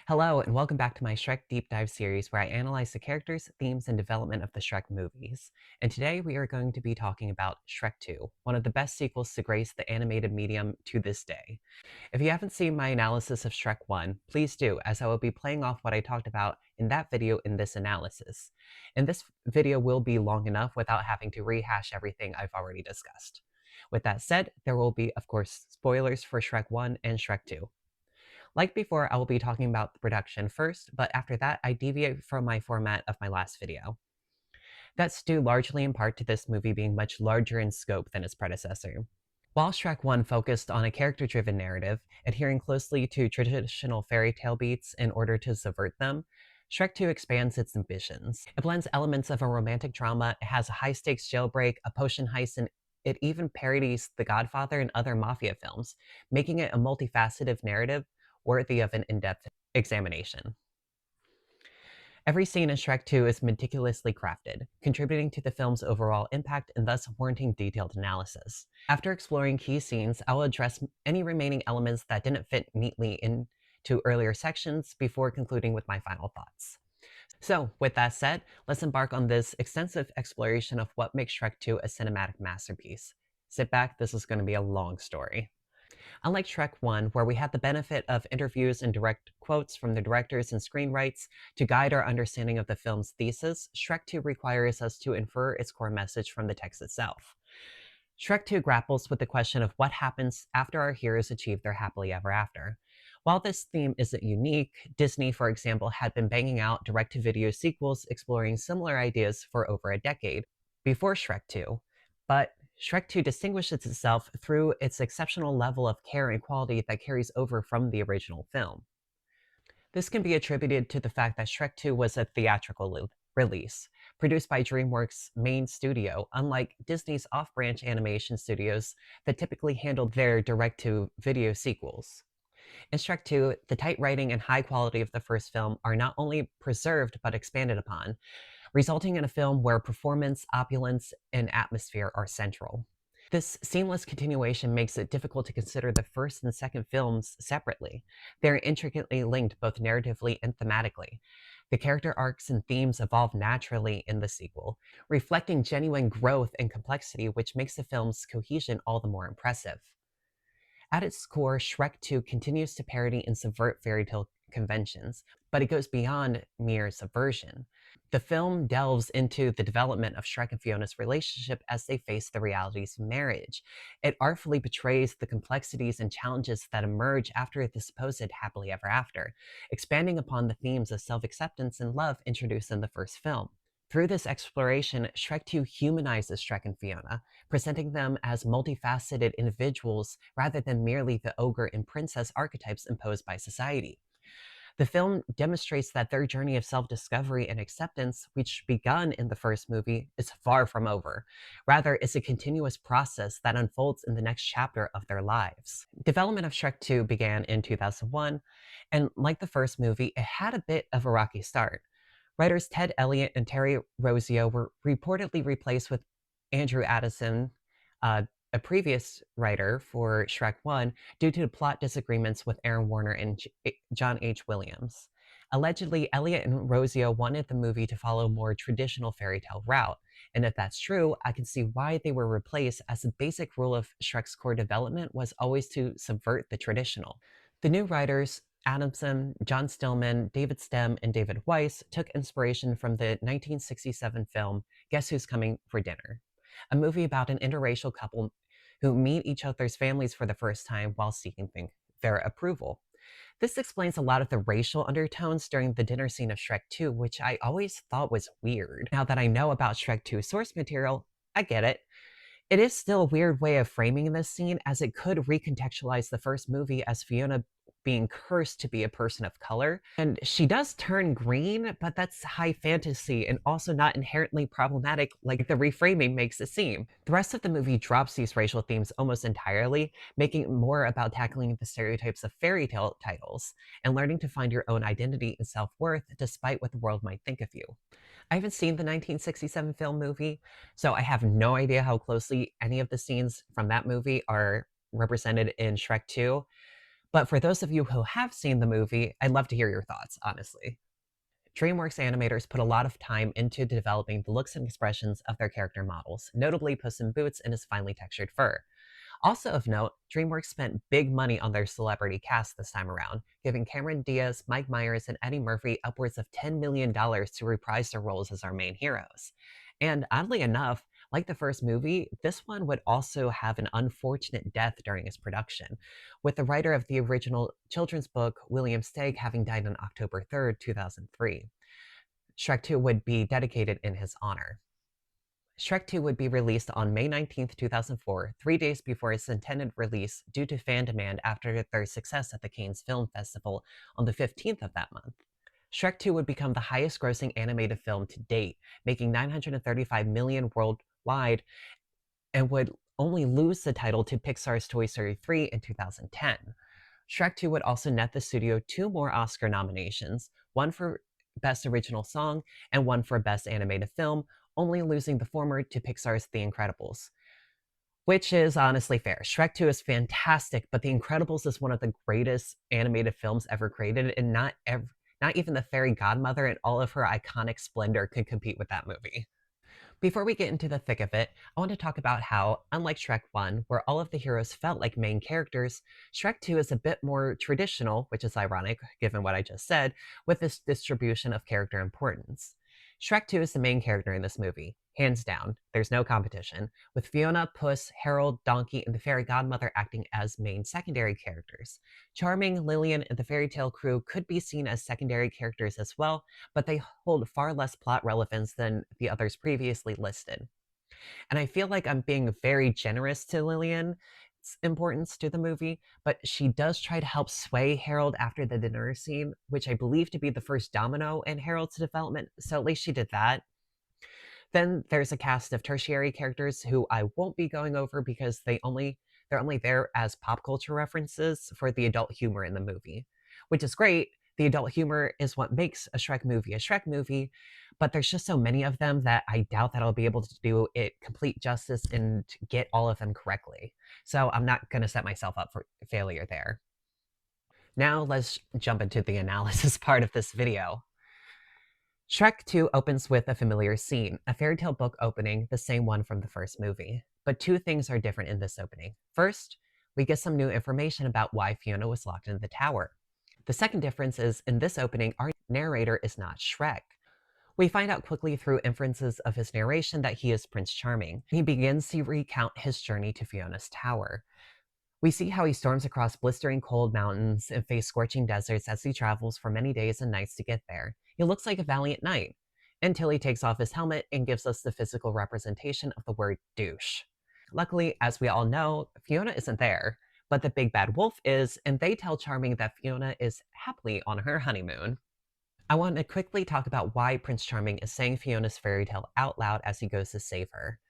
Hello, and welcome back to my Shrek Deep Dive series where I analyze the characters, themes, and development of the Shrek movies. And today we are going to be talking about Shrek 2, one of the best sequels to grace the animated medium to this day. If you haven't seen my analysis of Shrek 1, please do, as I will be playing off what I talked about in that video in this analysis. And this video will be long enough without having to rehash everything I've already discussed. With that said, there will be, of course, spoilers for Shrek 1 and Shrek 2. Like before, I will be talking about the production first, but after that, I deviate from my format of my last video. That's due largely in part to this movie being much larger in scope than its predecessor. While Shrek 1 focused on a character-driven narrative, adhering closely to traditional fairy tale beats in order to subvert them, Shrek 2 expands its ambitions. It blends elements of a romantic drama, it has a high-stakes jailbreak, a potion heist, and it even parodies The Godfather and other mafia films, making it a multifaceted narrative worthy of an in-depth examination. Every scene in Shrek 2 is meticulously crafted, contributing to the film's overall impact and thus warranting detailed analysis. After exploring key scenes, I will address any remaining elements that didn't fit neatly into earlier sections before concluding with my final thoughts. So, with that said, let's embark on this extensive exploration of what makes Shrek 2 a cinematic masterpiece. Sit back, this is going to be a long story. Unlike Shrek 1, where we had the benefit of interviews and direct quotes from the directors and screenwrites to guide our understanding of the film's thesis, Shrek 2 requires us to infer its core message from the text itself. Shrek 2 grapples with the question of what happens after our heroes achieve their happily ever after. While this theme isn't unique, Disney, for example, had been banging out direct-to-video sequels exploring similar ideas for over a decade before Shrek 2. But Shrek 2 distinguishes itself through its exceptional level of care and quality that carries over from the original film. This can be attributed to the fact that Shrek 2 was a theatrical release, produced by DreamWorks' main studio, unlike Disney's off-branch animation studios that typically handled their direct-to-video sequels. In Shrek 2, the tight writing and high quality of the first film are not only preserved but expanded upon, resulting in a film where performance, opulence, and atmosphere are central. This seamless continuation makes it difficult to consider the first and second films separately. They're intricately linked both narratively and thematically. The character arcs and themes evolve naturally in the sequel, reflecting genuine growth and complexity, which makes the film's cohesion all the more impressive. At its core, Shrek 2 continues to parody and subvert fairy tale conventions, but it goes beyond mere subversion. The film delves into the development of Shrek and Fiona's relationship as they face the realities of marriage. It artfully portrays the complexities and challenges that emerge after the supposed happily ever after, expanding upon the themes of self-acceptance and love introduced in the first film. Through this exploration, Shrek 2 humanizes Shrek and Fiona, presenting them as multifaceted individuals rather than merely the ogre and princess archetypes imposed by society. The film demonstrates that their journey of self-discovery and acceptance, which begun in the first movie, is far from over. Rather, it's a continuous process that unfolds in the next chapter of their lives. Development of Shrek 2 began in 2001, and like the first movie, it had a bit of a rocky start. Writers Ted Elliott and Terry Rossio were reportedly replaced with Andrew Addison, a previous writer for Shrek 1, due to plot disagreements with Aaron Warner and John H. Williams. Allegedly, Elliott and Rossio wanted the movie to follow a more traditional fairy tale route, and if that's true, I can see why they were replaced, as the basic rule of Shrek's core development was always to subvert the traditional. The new writers, Adamson, John Stillman, David Stem, and David Weiss, took inspiration from the 1967 film Guess Who's Coming for Dinner, a movie about an interracial couple who meet each other's families for the first time while seeking their approval. This explains a lot of the racial undertones during the dinner scene of Shrek 2, which I always thought was weird. Now that I know about Shrek 2 source material, I get it. It is still a weird way of framing this scene, as it could recontextualize the first movie as Fiona being cursed to be a person of color. And she does turn green, but that's high fantasy and also not inherently problematic like the reframing makes it seem. The rest of the movie drops these racial themes almost entirely, making it more about tackling the stereotypes of fairy tale titles and learning to find your own identity and self-worth despite what the world might think of you. I haven't seen the 1967 film movie, so I have no idea how closely any of the scenes from that movie are represented in Shrek 2, But for those of you who have seen the movie, I'd love to hear your thoughts, honestly. DreamWorks animators put a lot of time into developing the looks and expressions of their character models, notably Puss in Boots and his finely textured fur. Also of note, DreamWorks spent big money on their celebrity cast this time around, giving Cameron Diaz, Mike Myers, and Eddie Murphy upwards of $10 million to reprise their roles as our main heroes. And oddly enough, like the first movie, this one would also have an unfortunate death during its production, with the writer of the original children's book, William Steig, having died on October 3rd, 2003. Shrek 2 would be dedicated in his honor. Shrek 2 would be released on May 19th, 2004, 3 days before its intended release due to fan demand after their success at the Cannes Film Festival on the 15th of that month. Shrek 2 would become the highest grossing animated film to date, making $935 million worldwide, and would only lose the title to Pixar's Toy Story 3 in 2010. Shrek 2 would also net the studio two more Oscar nominations, one for Best Original Song and one for Best Animated Film, only losing the former to Pixar's The Incredibles. Which is honestly fair. Shrek 2 is fantastic, but The Incredibles is one of the greatest animated films ever created, and not even the fairy godmother in all of her iconic splendor could compete with that movie. Before we get into the thick of it, I want to talk about how, unlike Shrek 1, where all of the heroes felt like main characters, Shrek 2 is a bit more traditional, which is ironic given what I just said, with this distribution of character importance. Shrek 2 is the main character in this movie, hands down, there's no competition, with Fiona, Puss, Harold, Donkey, and the fairy godmother acting as main secondary characters. Charming, Lillian, and the fairy tale crew could be seen as secondary characters as well, but they hold far less plot relevance than the others previously listed. And I feel like I'm being very generous to Lillian's importance to the movie, but she does try to help sway Harold after the dinner scene, which I believe to be the first domino in Harold's development, so at least she did that. Then there's a cast of tertiary characters who I won't be going over because they're only there as pop culture references for the adult humor in the movie, which is great. The adult humor is what makes a Shrek movie, but there's just so many of them that I doubt that I'll be able to do it complete justice and get all of them correctly. So I'm not going to set myself up for failure there. Now let's jump into the analysis part of this video. Shrek 2 opens with a familiar scene, a fairy tale book opening, the same one from the first movie. But two things are different in this opening. First, we get some new information about why Fiona was locked in the tower. The second difference is, in this opening, our narrator is not Shrek. We find out quickly through inferences of his narration that he is Prince Charming. He begins to recount his journey to Fiona's tower. We see how he storms across blistering cold mountains and faces scorching deserts as he travels for many days and nights to get there. He looks like a valiant knight, until he takes off his helmet and gives us the physical representation of the word douche. Luckily, as we all know, Fiona isn't there, but the big bad wolf is, and they tell Charming that Fiona is happily on her honeymoon. I want to quickly talk about why Prince Charming is saying Fiona's fairy tale out loud as he goes to save her.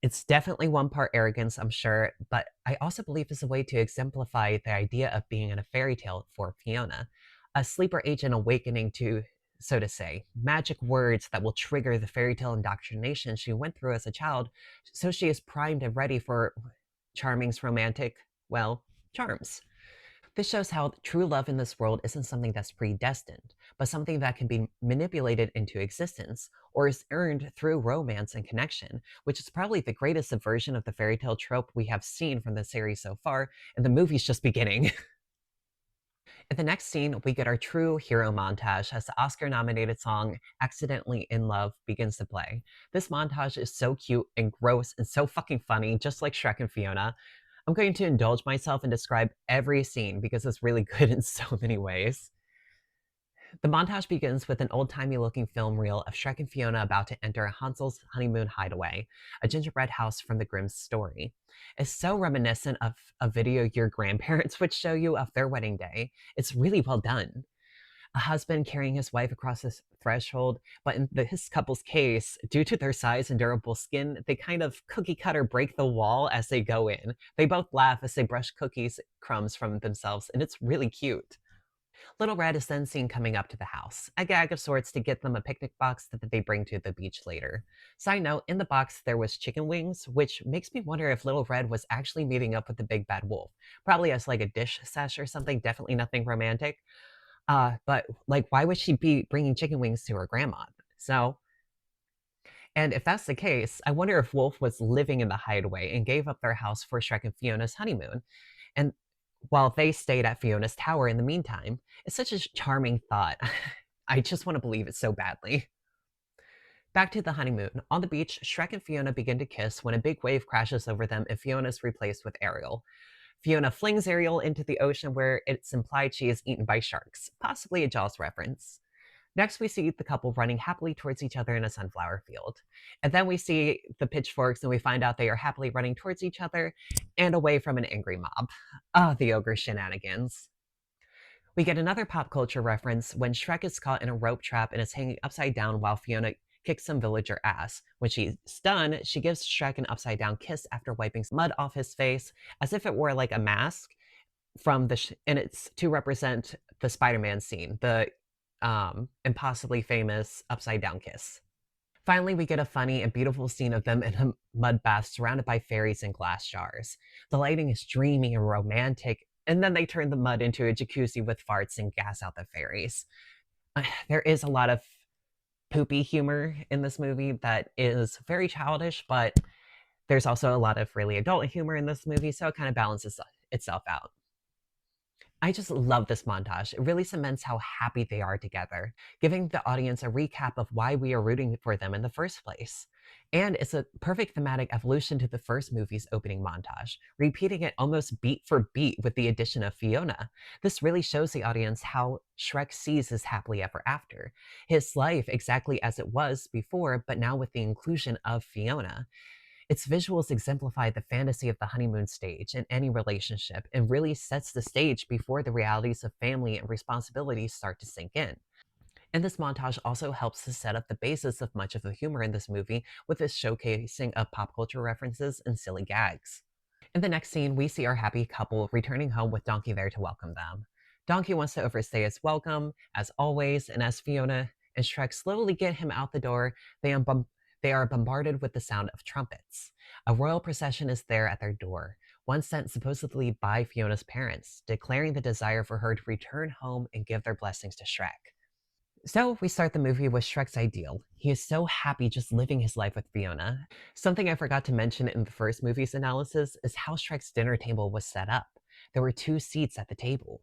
It's definitely one part arrogance, I'm sure, but I also believe it's a way to exemplify the idea of being in a fairy tale for Fiona. A sleeper agent awakening to, so to say, magic words that will trigger the fairy tale indoctrination she went through as a child, so she is primed and ready for Charming's romantic, well, charms. This shows how true love in this world isn't something that's predestined, but something that can be manipulated into existence, or is earned through romance and connection, which is probably the greatest subversion of the fairy tale trope we have seen from the series so far, and the movie's just beginning. In the next scene, we get our true hero montage as the Oscar nominated song Accidentally in Love begins to play. This montage is so cute and gross and so fucking funny, just like Shrek and Fiona. I'm going to indulge myself and describe every scene because it's really good in so many ways. The montage begins with an old-timey looking film reel of Shrek and Fiona about to enter Hansel's honeymoon hideaway, a gingerbread house from the Grimm's story. It's so reminiscent of a video your grandparents would show you of their wedding day. It's really well done. A husband carrying his wife across his threshold, but in this couple's case, due to their size and durable skin, they kind of cookie cutter break the wall as they go in. They both laugh as they brush cookies crumbs from themselves, and it's really cute. Little Red is then seen coming up to the house, a gag of sorts to get them a picnic box that they bring to the beach later. Side note, in the box there was chicken wings, which makes me wonder if Little Red was actually meeting up with the big bad wolf. Probably as like a dish sesh or something, definitely nothing romantic. But like, why would she be bringing chicken wings to her grandma? So, and if that's the case, I wonder if Wolf was living in the hideaway and gave up their house for Shrek and Fiona's honeymoon. And while they stayed at Fiona's tower in the meantime, it's such a charming thought. I just want to believe it so badly. Back to the honeymoon. On the beach, Shrek and Fiona begin to kiss when a big wave crashes over them and Fiona is replaced with Ariel. Fiona flings Ariel into the ocean where it's implied she is eaten by sharks, possibly a Jaws reference. Next, we see the couple running happily towards each other in a sunflower field. And then we see the pitchforks and we find out they are happily running towards each other and away from an angry mob. Ah, the ogre shenanigans. We get another pop culture reference when Shrek is caught in a rope trap and is hanging upside down while Fiona kicks some villager ass. When she's done, she gives Shrek an upside down kiss after wiping some mud off his face, as if it were like a mask from and it's to represent the Spider-Man scene, the impossibly famous upside down kiss. Finally, we get a funny and beautiful scene of them in a mud bath surrounded by fairies and glass jars. The lighting is dreamy and romantic, and then they turn the mud into a jacuzzi with farts and gas out the fairies. There is a lot of poopy humor in this movie that is very childish, but there's also a lot of really adult humor in this movie, so it kind of balances itself out. I just love this montage. It really cements how happy they are together, giving the audience a recap of why we are rooting for them in the first place. And it's a perfect thematic evolution to the first movie's opening montage, repeating it almost beat for beat with the addition of Fiona. This really shows the audience how Shrek sees his happily ever after, his life exactly as it was before, but now with the inclusion of Fiona. Its visuals exemplify the fantasy of the honeymoon stage in any relationship and really sets the stage before the realities of family and responsibility start to sink in. And this montage also helps to set up the basis of much of the humor in this movie with its showcasing of pop culture references and silly gags. In the next scene, we see our happy couple returning home with Donkey there to welcome them. Donkey wants to overstay his welcome, as always, and as Fiona and Shrek slowly get him out the door, they are bombarded with the sound of trumpets. A royal procession is there at their door, one sent supposedly by Fiona's parents, declaring the desire for her to return home and give their blessings to Shrek. So we start the movie with Shrek's ideal. He is so happy just living his life with Fiona. Something I forgot to mention in the first movie's analysis is how Shrek's dinner table was set up. There were two seats at the table.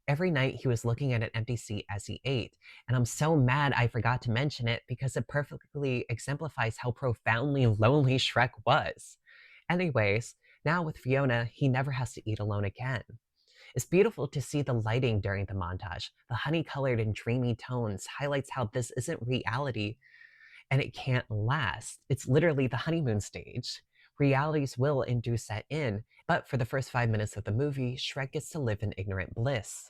Every night he was looking at an empty seat as he ate, and I'm so mad I forgot to mention it because it perfectly exemplifies how profoundly lonely Shrek was. Anyways, now with Fiona, he never has to eat alone again. It's beautiful to see the lighting during the montage. The honey-colored and dreamy tones highlights how this isn't reality and it can't last. It's literally the honeymoon stage. Realities will and do set in, but for the first 5 minutes of the movie, Shrek gets to live in ignorant bliss.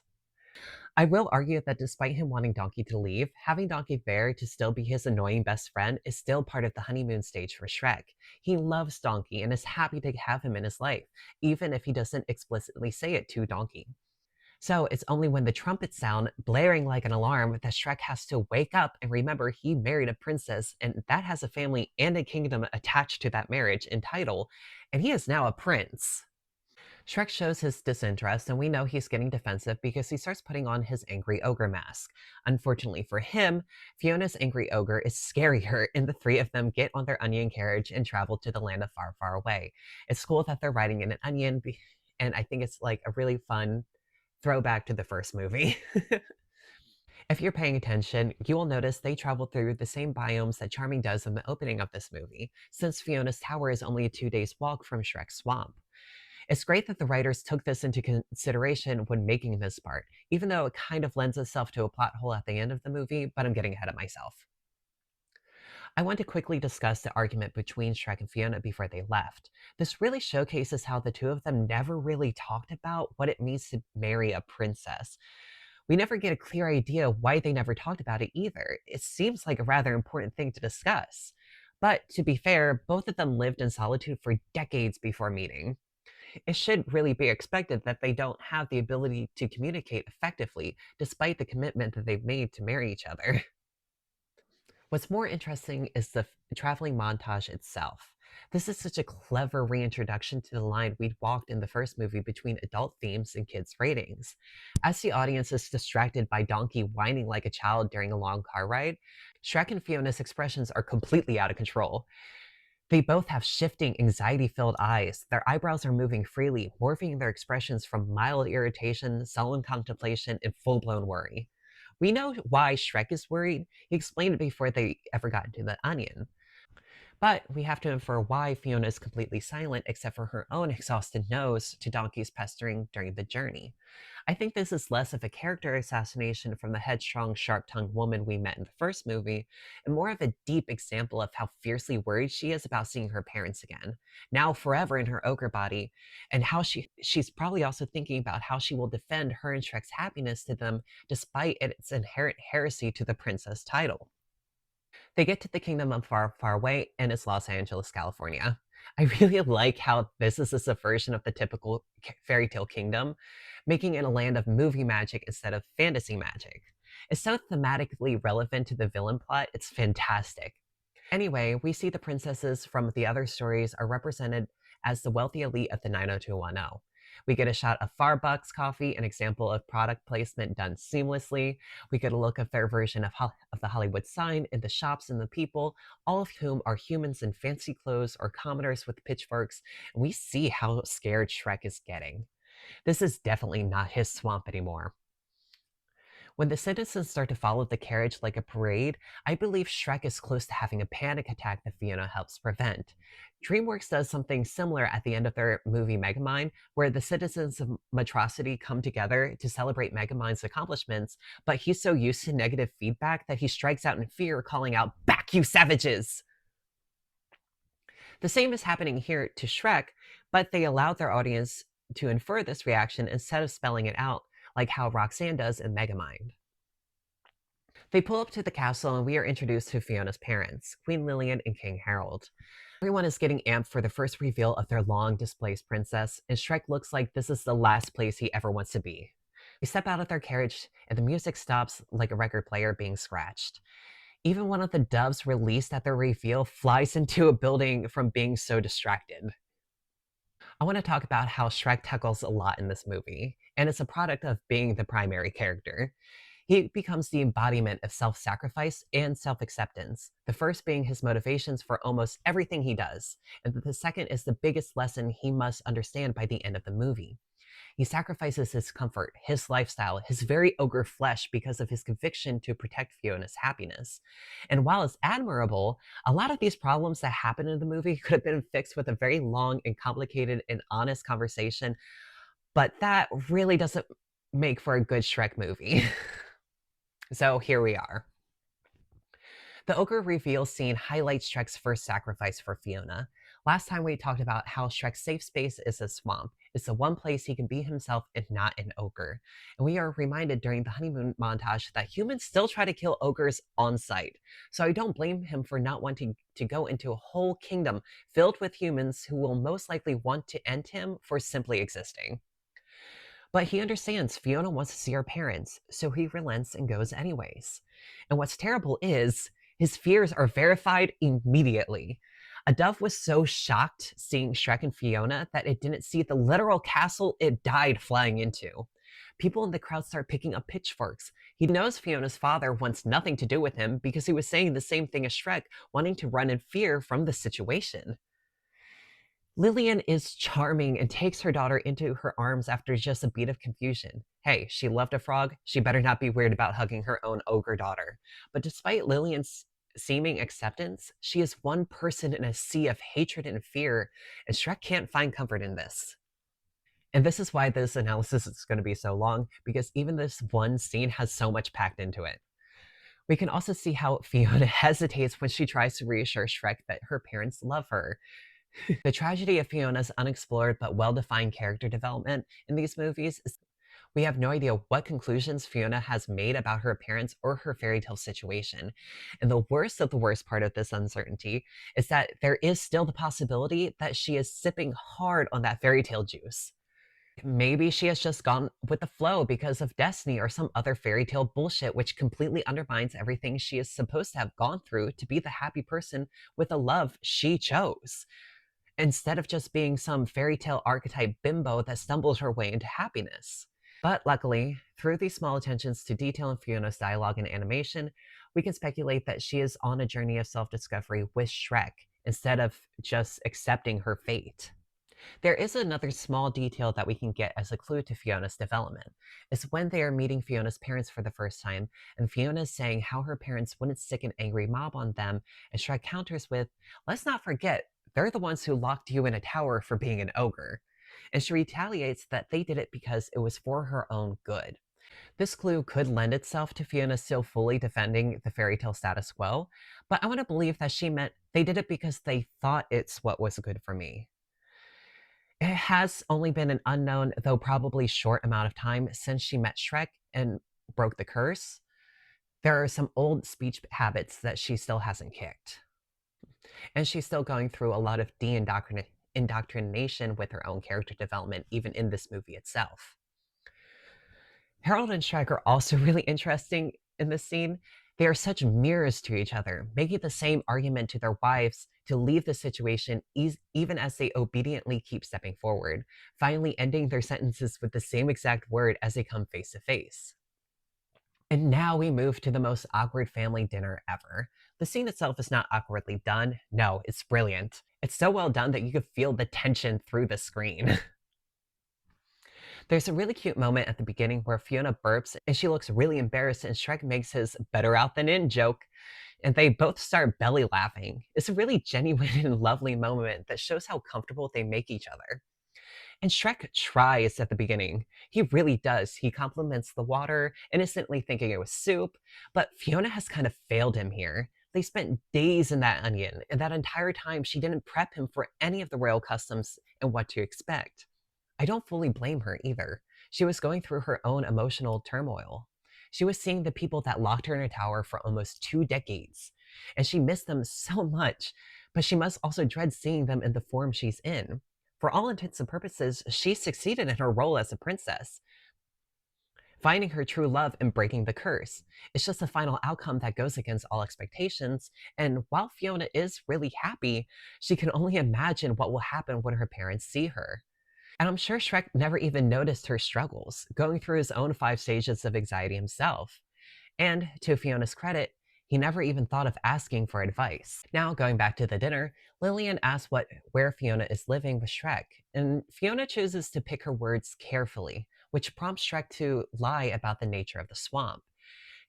I will argue that despite him wanting Donkey to leave, having Donkey there to still be his annoying best friend is still part of the honeymoon stage for Shrek. He loves Donkey and is happy to have him in his life, even if he doesn't explicitly say it to Donkey. So it's only when the trumpets sound, blaring like an alarm, that Shrek has to wake up and remember he married a princess, and that has a family and a kingdom attached to that marriage in title, and he is now a prince. Shrek shows his disinterest, and we know he's getting defensive because he starts putting on his angry ogre mask. Unfortunately for him, Fiona's angry ogre is scarier, and the three of them get on their onion carriage and travel to the land of far, far away. It's cool that they're riding in an onion, and I think it's like a really fun throwback to the first movie. If you're paying attention, you will notice they travel through the same biomes that Charming does in the opening of this movie, since Fiona's tower is only a 2 days walk from Shrek's swamp. It's great that the writers took this into consideration when making this part, even though it kind of lends itself to a plot hole at the end of the movie, but I'm getting ahead of myself. I want to quickly discuss the argument between Shrek and Fiona before they left. This really showcases how the two of them never really talked about what it means to marry a princess. We never get a clear idea why they never talked about it either. It seems like a rather important thing to discuss. But to be fair, both of them lived in solitude for decades before meeting. It should really be expected that they don't have the ability to communicate effectively, despite the commitment that they've made to marry each other. What's more interesting is the traveling montage itself. This is such a clever reintroduction to the line we'd walked in the first movie between adult themes and kids' ratings. As the audience is distracted by Donkey whining like a child during a long car ride, Shrek and Fiona's expressions are completely out of control. They both have shifting, anxiety filled eyes. Their eyebrows are moving freely, morphing their expressions from mild irritation, sullen contemplation, and full blown worry. We know why Shrek is worried. He explained it before they ever got into the onion. But we have to infer why Fiona is completely silent except for her own exhausted nose to Donkey's pestering during the journey. I think this is less of a character assassination from the headstrong, sharp tongued woman we met in the first movie, and more of a deep example of how fiercely worried she is about seeing her parents again, now forever in her ogre body, and how she's probably also thinking about how she will defend her and Shrek's happiness to them despite its inherent heresy to the princess title. They get to the kingdom of far, far away, and it's Los Angeles, California. I really like how this is a subversion of the typical fairy tale kingdom, making it a land of movie magic instead of fantasy magic. It's so thematically relevant to the villain plot, it's fantastic. Anyway, we see the princesses from the other stories are represented as the wealthy elite of the 90210. We get a shot of Farbucks coffee, an example of product placement done seamlessly. We get a look of their version of the Hollywood sign in the shops and the people, all of whom are humans in fancy clothes or commoners with pitchforks. And we see how scared Shrek is getting. This is definitely not his swamp anymore. When the citizens start to follow the carriage like a parade, I believe Shrek is close to having a panic attack that Fiona helps prevent. DreamWorks does something similar at the end of their movie Megamind, where the citizens of Metrocity come together to celebrate Megamind's accomplishments, but he's so used to negative feedback that he strikes out in fear, calling out, "Back, you savages!" The same is happening here to Shrek, but they allow their audience to infer this reaction instead of spelling it out, like how Roxanne does in Megamind. They pull up to the castle and we are introduced to Fiona's parents, Queen Lillian and King Harold. Everyone is getting amped for the first reveal of their long displaced princess, and Shrek looks like this is the last place he ever wants to be. We step out of their carriage and the music stops like a record player being scratched. Even one of the doves released at their reveal flies into a building from being so distracted. I want to talk about how Shrek tackles a lot in this movie, and it's a product of being the primary character. He becomes the embodiment of self sacrifice and self acceptance, the first being his motivations for almost everything he does, and the second is the biggest lesson he must understand by the end of the movie. He sacrifices his comfort, his lifestyle, his very ogre flesh because of his conviction to protect Fiona's happiness. And while it's admirable, a lot of these problems that happen in the movie could have been fixed with a very long and complicated and honest conversation, but that really doesn't make for a good Shrek movie. So here we are. The ogre reveal scene highlights Shrek's first sacrifice for Fiona. Last time we talked about how Shrek's safe space is a swamp. It's the one place he can be himself and not an ogre. And we are reminded during the honeymoon montage that humans still try to kill ogres on sight. So I don't blame him for not wanting to go into a whole kingdom filled with humans who will most likely want to end him for simply existing. But he understands Fiona wants to see her parents, so he relents and goes anyways. And what's terrible is his fears are verified immediately. A dove was so shocked seeing Shrek and Fiona that it didn't see the literal castle it died flying into. People in the crowd start picking up pitchforks. He knows Fiona's father wants nothing to do with him because he was saying the same thing as Shrek, wanting to run in fear from the situation. Lillian is charming and takes her daughter into her arms after just a beat of confusion. Hey, she loved a frog. She better not be weird about hugging her own ogre daughter. But despite Lillian's seeming acceptance, she is one person in a sea of hatred and fear, and Shrek can't find comfort in this. And this is why this analysis is going to be so long, because even this one scene has so much packed into it. We can also see how Fiona hesitates when she tries to reassure Shrek that her parents love her. The tragedy of Fiona's unexplored but well defined character development in these movies is We have no idea what conclusions Fiona has made about her parents or her fairy tale situation. And the worst of the worst part of this uncertainty is that there is still the possibility that she is sipping hard on that fairy tale juice. Maybe she has just gone with the flow because of destiny or some other fairy tale bullshit, which completely undermines everything she is supposed to have gone through to be the happy person with a love she chose, instead of just being some fairy tale archetype bimbo that stumbled her way into happiness. But luckily, through these small attentions to detail in Fiona's dialogue and animation, we can speculate that she is on a journey of self discovery with Shrek instead of just accepting her fate. There is another small detail that we can get as a clue to Fiona's development. It's when they are meeting Fiona's parents for the first time, and Fiona is saying how her parents wouldn't stick an angry mob on them, and Shrek counters with, "Let's not forget, they're the ones who locked you in a tower for being an ogre." And she retaliates that they did it because it was for her own good. This clue could lend itself to Fiona still fully defending the fairy tale status quo, but I want to believe that she meant they did it because they thought it's what was good for me. It has only been an unknown, though probably short amount of time since she met Shrek and broke the curse. There are some old speech habits that she still hasn't kicked. And she's still going through a lot of indoctrination with her own character development, even in this movie itself. Harold and Shrek are also really interesting in this scene. They are such mirrors to each other, making the same argument to their wives to leave the situation even as they obediently keep stepping forward, finally ending their sentences with the same exact word as they come face to face. And now we move to the most awkward family dinner ever. The scene itself is not awkwardly done. No, it's brilliant. It's so well done that you could feel the tension through the screen. There's a really cute moment at the beginning where Fiona burps and she looks really embarrassed, and Shrek makes his better out than in joke, and they both start belly laughing. It's a really genuine and lovely moment that shows how comfortable they make each other. And Shrek tries at the beginning. He really does. He compliments the water, innocently thinking it was soup, but Fiona has kind of failed him here. They spent days in that onion, and that entire time she didn't prep him for any of the royal customs and what to expect. I don't fully blame her either. She was going through her own emotional turmoil. She was seeing the people that locked her in a tower for almost 2 decades, and she missed them so much, but she must also dread seeing them in the form she's in. For all intents and purposes, she succeeded in her role as a princess, finding her true love and breaking the curse. It's just a final outcome that goes against all expectations, and while Fiona is really happy, she can only imagine what will happen when her parents see her. And I'm sure Shrek never even noticed her struggles, going through his own 5 stages of anxiety himself. And to Fiona's credit, he never even thought of asking for advice. Now, going back to the dinner, Lillian asks where Fiona is living with Shrek, and Fiona chooses to pick her words carefully, which prompts Shrek to lie about the nature of the swamp.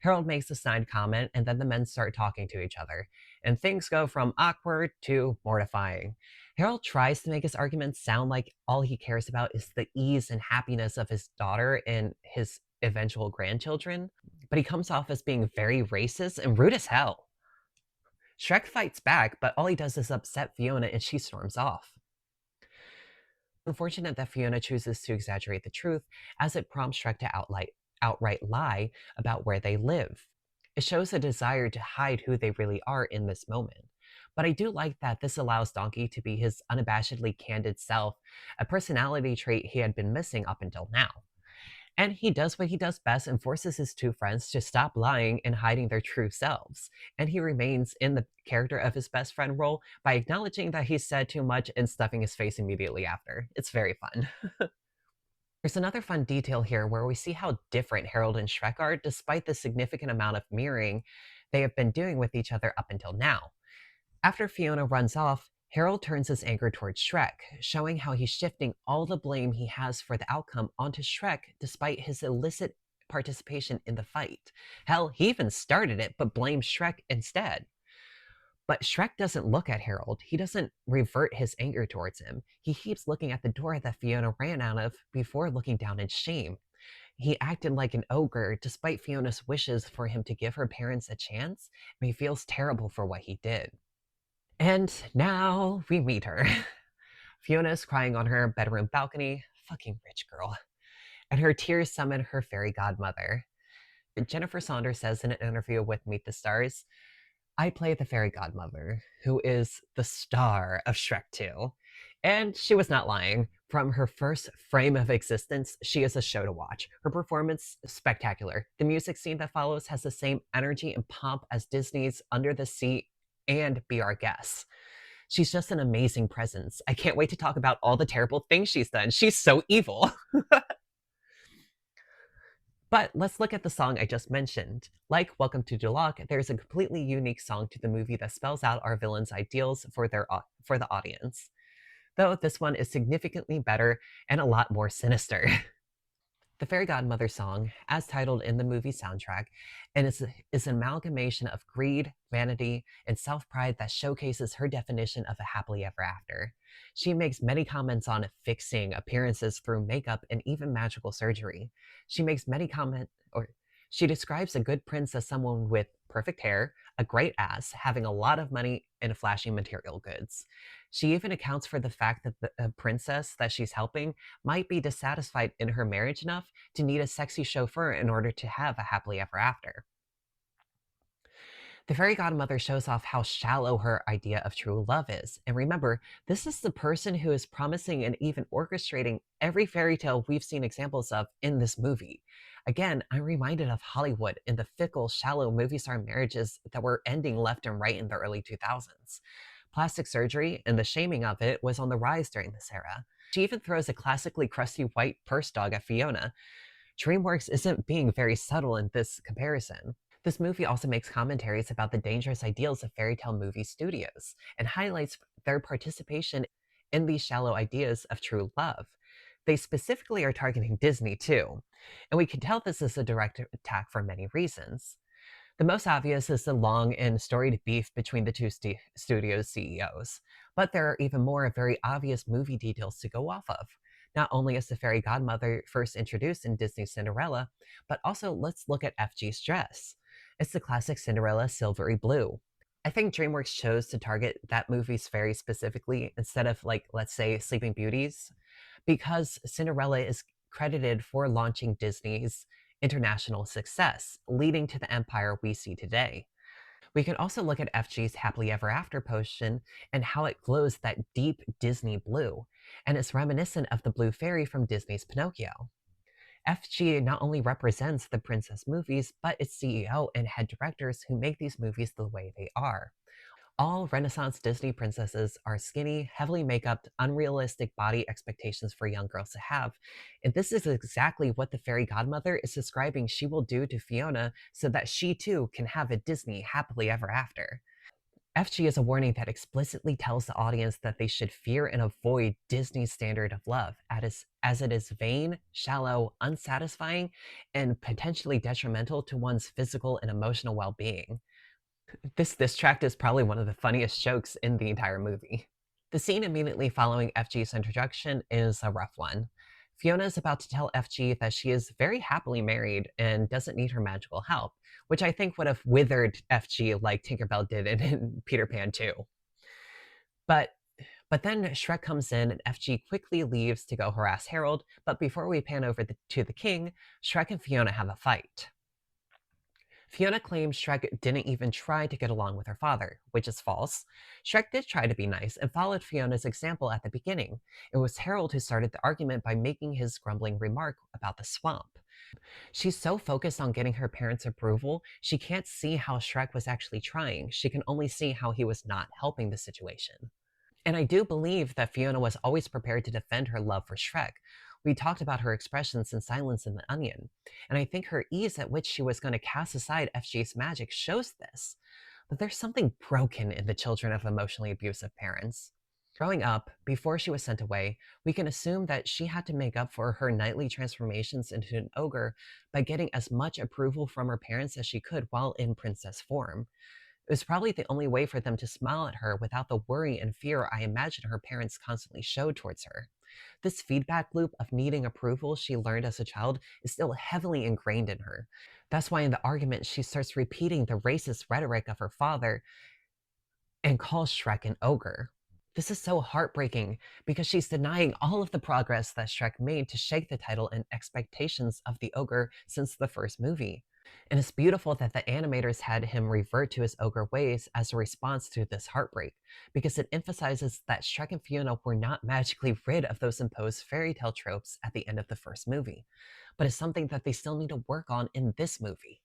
Harold makes a snide comment, and then the men start talking to each other, and things go from awkward to mortifying. Harold tries to make his arguments sound like all he cares about is the ease and happiness of his daughter and his eventual grandchildren, but he comes off as being very racist and rude as hell. Shrek fights back, but all he does is upset Fiona and she storms off. Unfortunate that Fiona chooses to exaggerate the truth, as it prompts Shrek to outright lie about where they live. It shows a desire to hide who they really are in this moment. But I do like that this allows Donkey to be his unabashedly candid self, a personality trait he had been missing up until now. And he does what he does best and forces his two friends to stop lying and hiding their true selves. And he remains in the character of his best friend role by acknowledging that he said too much and stuffing his face immediately after. It's very fun. There's another fun detail here where we see how different Harold and Shrek are despite the significant amount of mirroring they have been doing with each other up until now. After Fiona runs off, Harold turns his anger towards Shrek, showing how he's shifting all the blame he has for the outcome onto Shrek despite his illicit participation in the fight. Hell, he even started it but blames Shrek instead. But Shrek doesn't look at Harold. He doesn't revert his anger towards him. He keeps looking at the door that Fiona ran out of before looking down in shame. He acted like an ogre despite Fiona's wishes for him to give her parents a chance, and he feels terrible for what he did. And now we meet her. Fiona's crying on her bedroom balcony. Fucking rich girl. and her tears summon her fairy godmother. Jennifer Saunders says in an interview with Meet the Stars, I play the fairy godmother, who is the star of Shrek 2. And she was not lying. From her first frame of existence, she is a show to watch. Her performance is spectacular. The music scene that follows has the same energy and pomp as Disney's Under the Sea and Be Our Guest. She's just an amazing presence. I can't wait to talk about all the terrible things she's done. She's so evil. But let's look at the song I just mentioned. Like Welcome to Duloc, there's a completely unique song to the movie that spells out our villains' ideals for for the audience. Though this one is significantly better and a lot more sinister. The Fairy Godmother song, as titled in the movie soundtrack, and is an amalgamation of greed, vanity, and self-pride that showcases her definition of a happily ever after. She makes many comments on fixing appearances through makeup and even magical surgery. She makes many comment or she describes a good prince as someone with perfect hair, a great ass, having a lot of money, and flashy material goods. She even accounts for the fact that the princess that she's helping might be dissatisfied in her marriage enough to need a sexy chauffeur in order to have a happily ever after. The fairy godmother shows off how shallow her idea of true love is. And remember, this is the person who is promising and even orchestrating every fairy tale we've seen examples of in this movie. Again, I'm reminded of Hollywood and the fickle, shallow movie star marriages that were ending left and right in the early 2000s. Plastic surgery and the shaming of it was on the rise during this era. She even throws a classically crusty white purse dog at Fiona. DreamWorks isn't being very subtle in this comparison. This movie also makes commentaries about the dangerous ideals of fairy tale movie studios and highlights their participation in these shallow ideas of true love. They specifically are targeting Disney too, and we can tell this is a direct attack for many reasons. The most obvious is the long and storied beef between the two studios' CEOs, but there are even more very obvious movie details to go off of. Not only is the fairy godmother first introduced in Disney's Cinderella, but also let's look at FG's dress. It's the classic Cinderella silvery blue. I think DreamWorks chose to target that movie's fairy specifically instead of, like, let's say, Sleeping Beauties, because Cinderella is credited for launching Disney's international success, leading to the empire we see today. We can also look at FG's Happily Ever After potion and how it glows that deep Disney blue, and it's reminiscent of the blue fairy from Disney's Pinocchio. FG not only represents the princess movies, but its CEO and head directors who make these movies the way they are. All Renaissance Disney princesses are skinny, heavily make-upped, unrealistic body expectations for young girls to have. And this is exactly what the fairy godmother is describing she will do to Fiona so that she too can have a Disney happily ever after. FG is a warning that explicitly tells the audience that they should fear and avoid Disney's standard of love, as it is vain, shallow, unsatisfying, and potentially detrimental to one's physical and emotional well-being. This tract is probably one of the funniest jokes in the entire movie. The scene immediately following FG's introduction is a rough one. Fiona is about to tell FG that she is very happily married and doesn't need her magical help, which I think would have withered FG like Tinkerbell did in Peter Pan 2. But but then Shrek comes in and FG quickly leaves to go harass Harold, but before we pan over to the king, Shrek and Fiona have a fight. Fiona claims Shrek didn't even try to get along with her father, which is false. Shrek did try to be nice and followed Fiona's example at the beginning. It was Harold who started the argument by making his grumbling remark about the swamp. She's so focused on getting her parents' approval, she can't see how Shrek was actually trying. She can only see how he was not helping the situation. And I do believe that Fiona was always prepared to defend her love for Shrek. We talked about her expressions in Silence in the Onion, and I think her ease at which she was going to cast aside FG's magic shows this. But there's something broken in the children of emotionally abusive parents. Growing up, before she was sent away, we can assume that she had to make up for her nightly transformations into an ogre by getting as much approval from her parents as she could while in princess form. It was probably the only way for them to smile at her without the worry and fear I imagine her parents constantly showed towards her. This feedback loop of needing approval she learned as a child is still heavily ingrained in her. That's why in the argument she starts repeating the racist rhetoric of her father and calls Shrek an ogre. This is so heartbreaking because she's denying all of the progress that Shrek made to shake the title and expectations of the ogre since the first movie. And it's beautiful that the animators had him revert to his ogre ways as a response to this heartbreak, because it emphasizes that Shrek and Fiona were not magically rid of those imposed fairy tale tropes at the end of the first movie, but it's something that they still need to work on in this movie.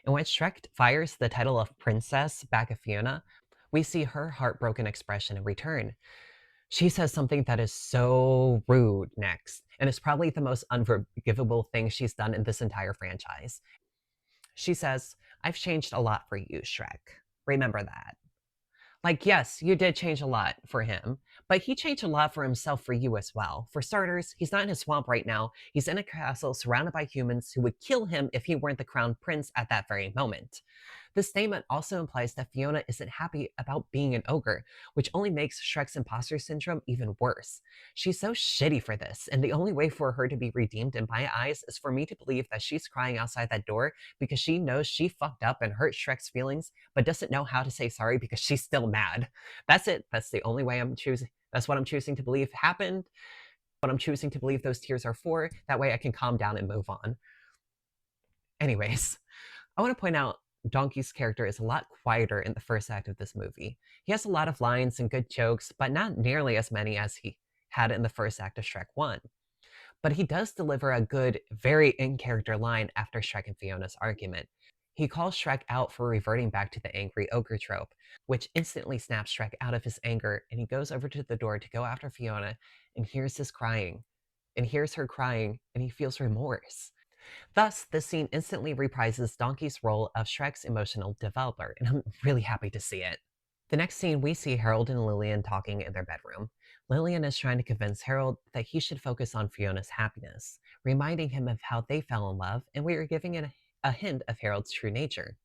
And when Shrek fires the title of princess back at Fiona, we see her heartbroken expression in return. She says something that is so rude next, and it's probably the most unforgivable thing she's done in this entire franchise. She says, "I've changed a lot for you, Shrek. Remember that." Like, yes, you did change a lot for him, but he changed a lot for himself for you as well. For starters, he's not in a swamp right now. He's in a castle surrounded by humans who would kill him if he weren't the crown prince at that very moment. This statement also implies that Fiona isn't happy about being an ogre, which only makes Shrek's imposter syndrome even worse. She's so shitty for this, and the only way for her to be redeemed in my eyes is for me to believe that she's crying outside that door because she knows she fucked up and hurt Shrek's feelings, but doesn't know how to say sorry because she's still mad. That's it. That's the only way I'm choosing. That's what I'm choosing to believe happened. What I'm choosing to believe those tears are for. That way I can calm down and move on. Anyways, I want to point out Donkey's character is a lot quieter in the first act of this movie. He has a lot of lines and good jokes, but not nearly as many as he had in the first act of Shrek 1. But he does deliver a good, very in character line after Shrek and Fiona's argument. He calls Shrek out for reverting back to the angry ogre trope, which instantly snaps Shrek out of his anger, and he goes over to the door to go after Fiona and hears his crying. And hears her crying, and he feels remorse. Thus, this scene instantly reprises Donkey's role of Shrek's emotional developer, and I'm really happy to see it. The next scene, we see Harold and Lillian talking in their bedroom. Lillian is trying to convince Harold that he should focus on Fiona's happiness, reminding him of how they fell in love, and we are giving it a hint of Harold's true nature.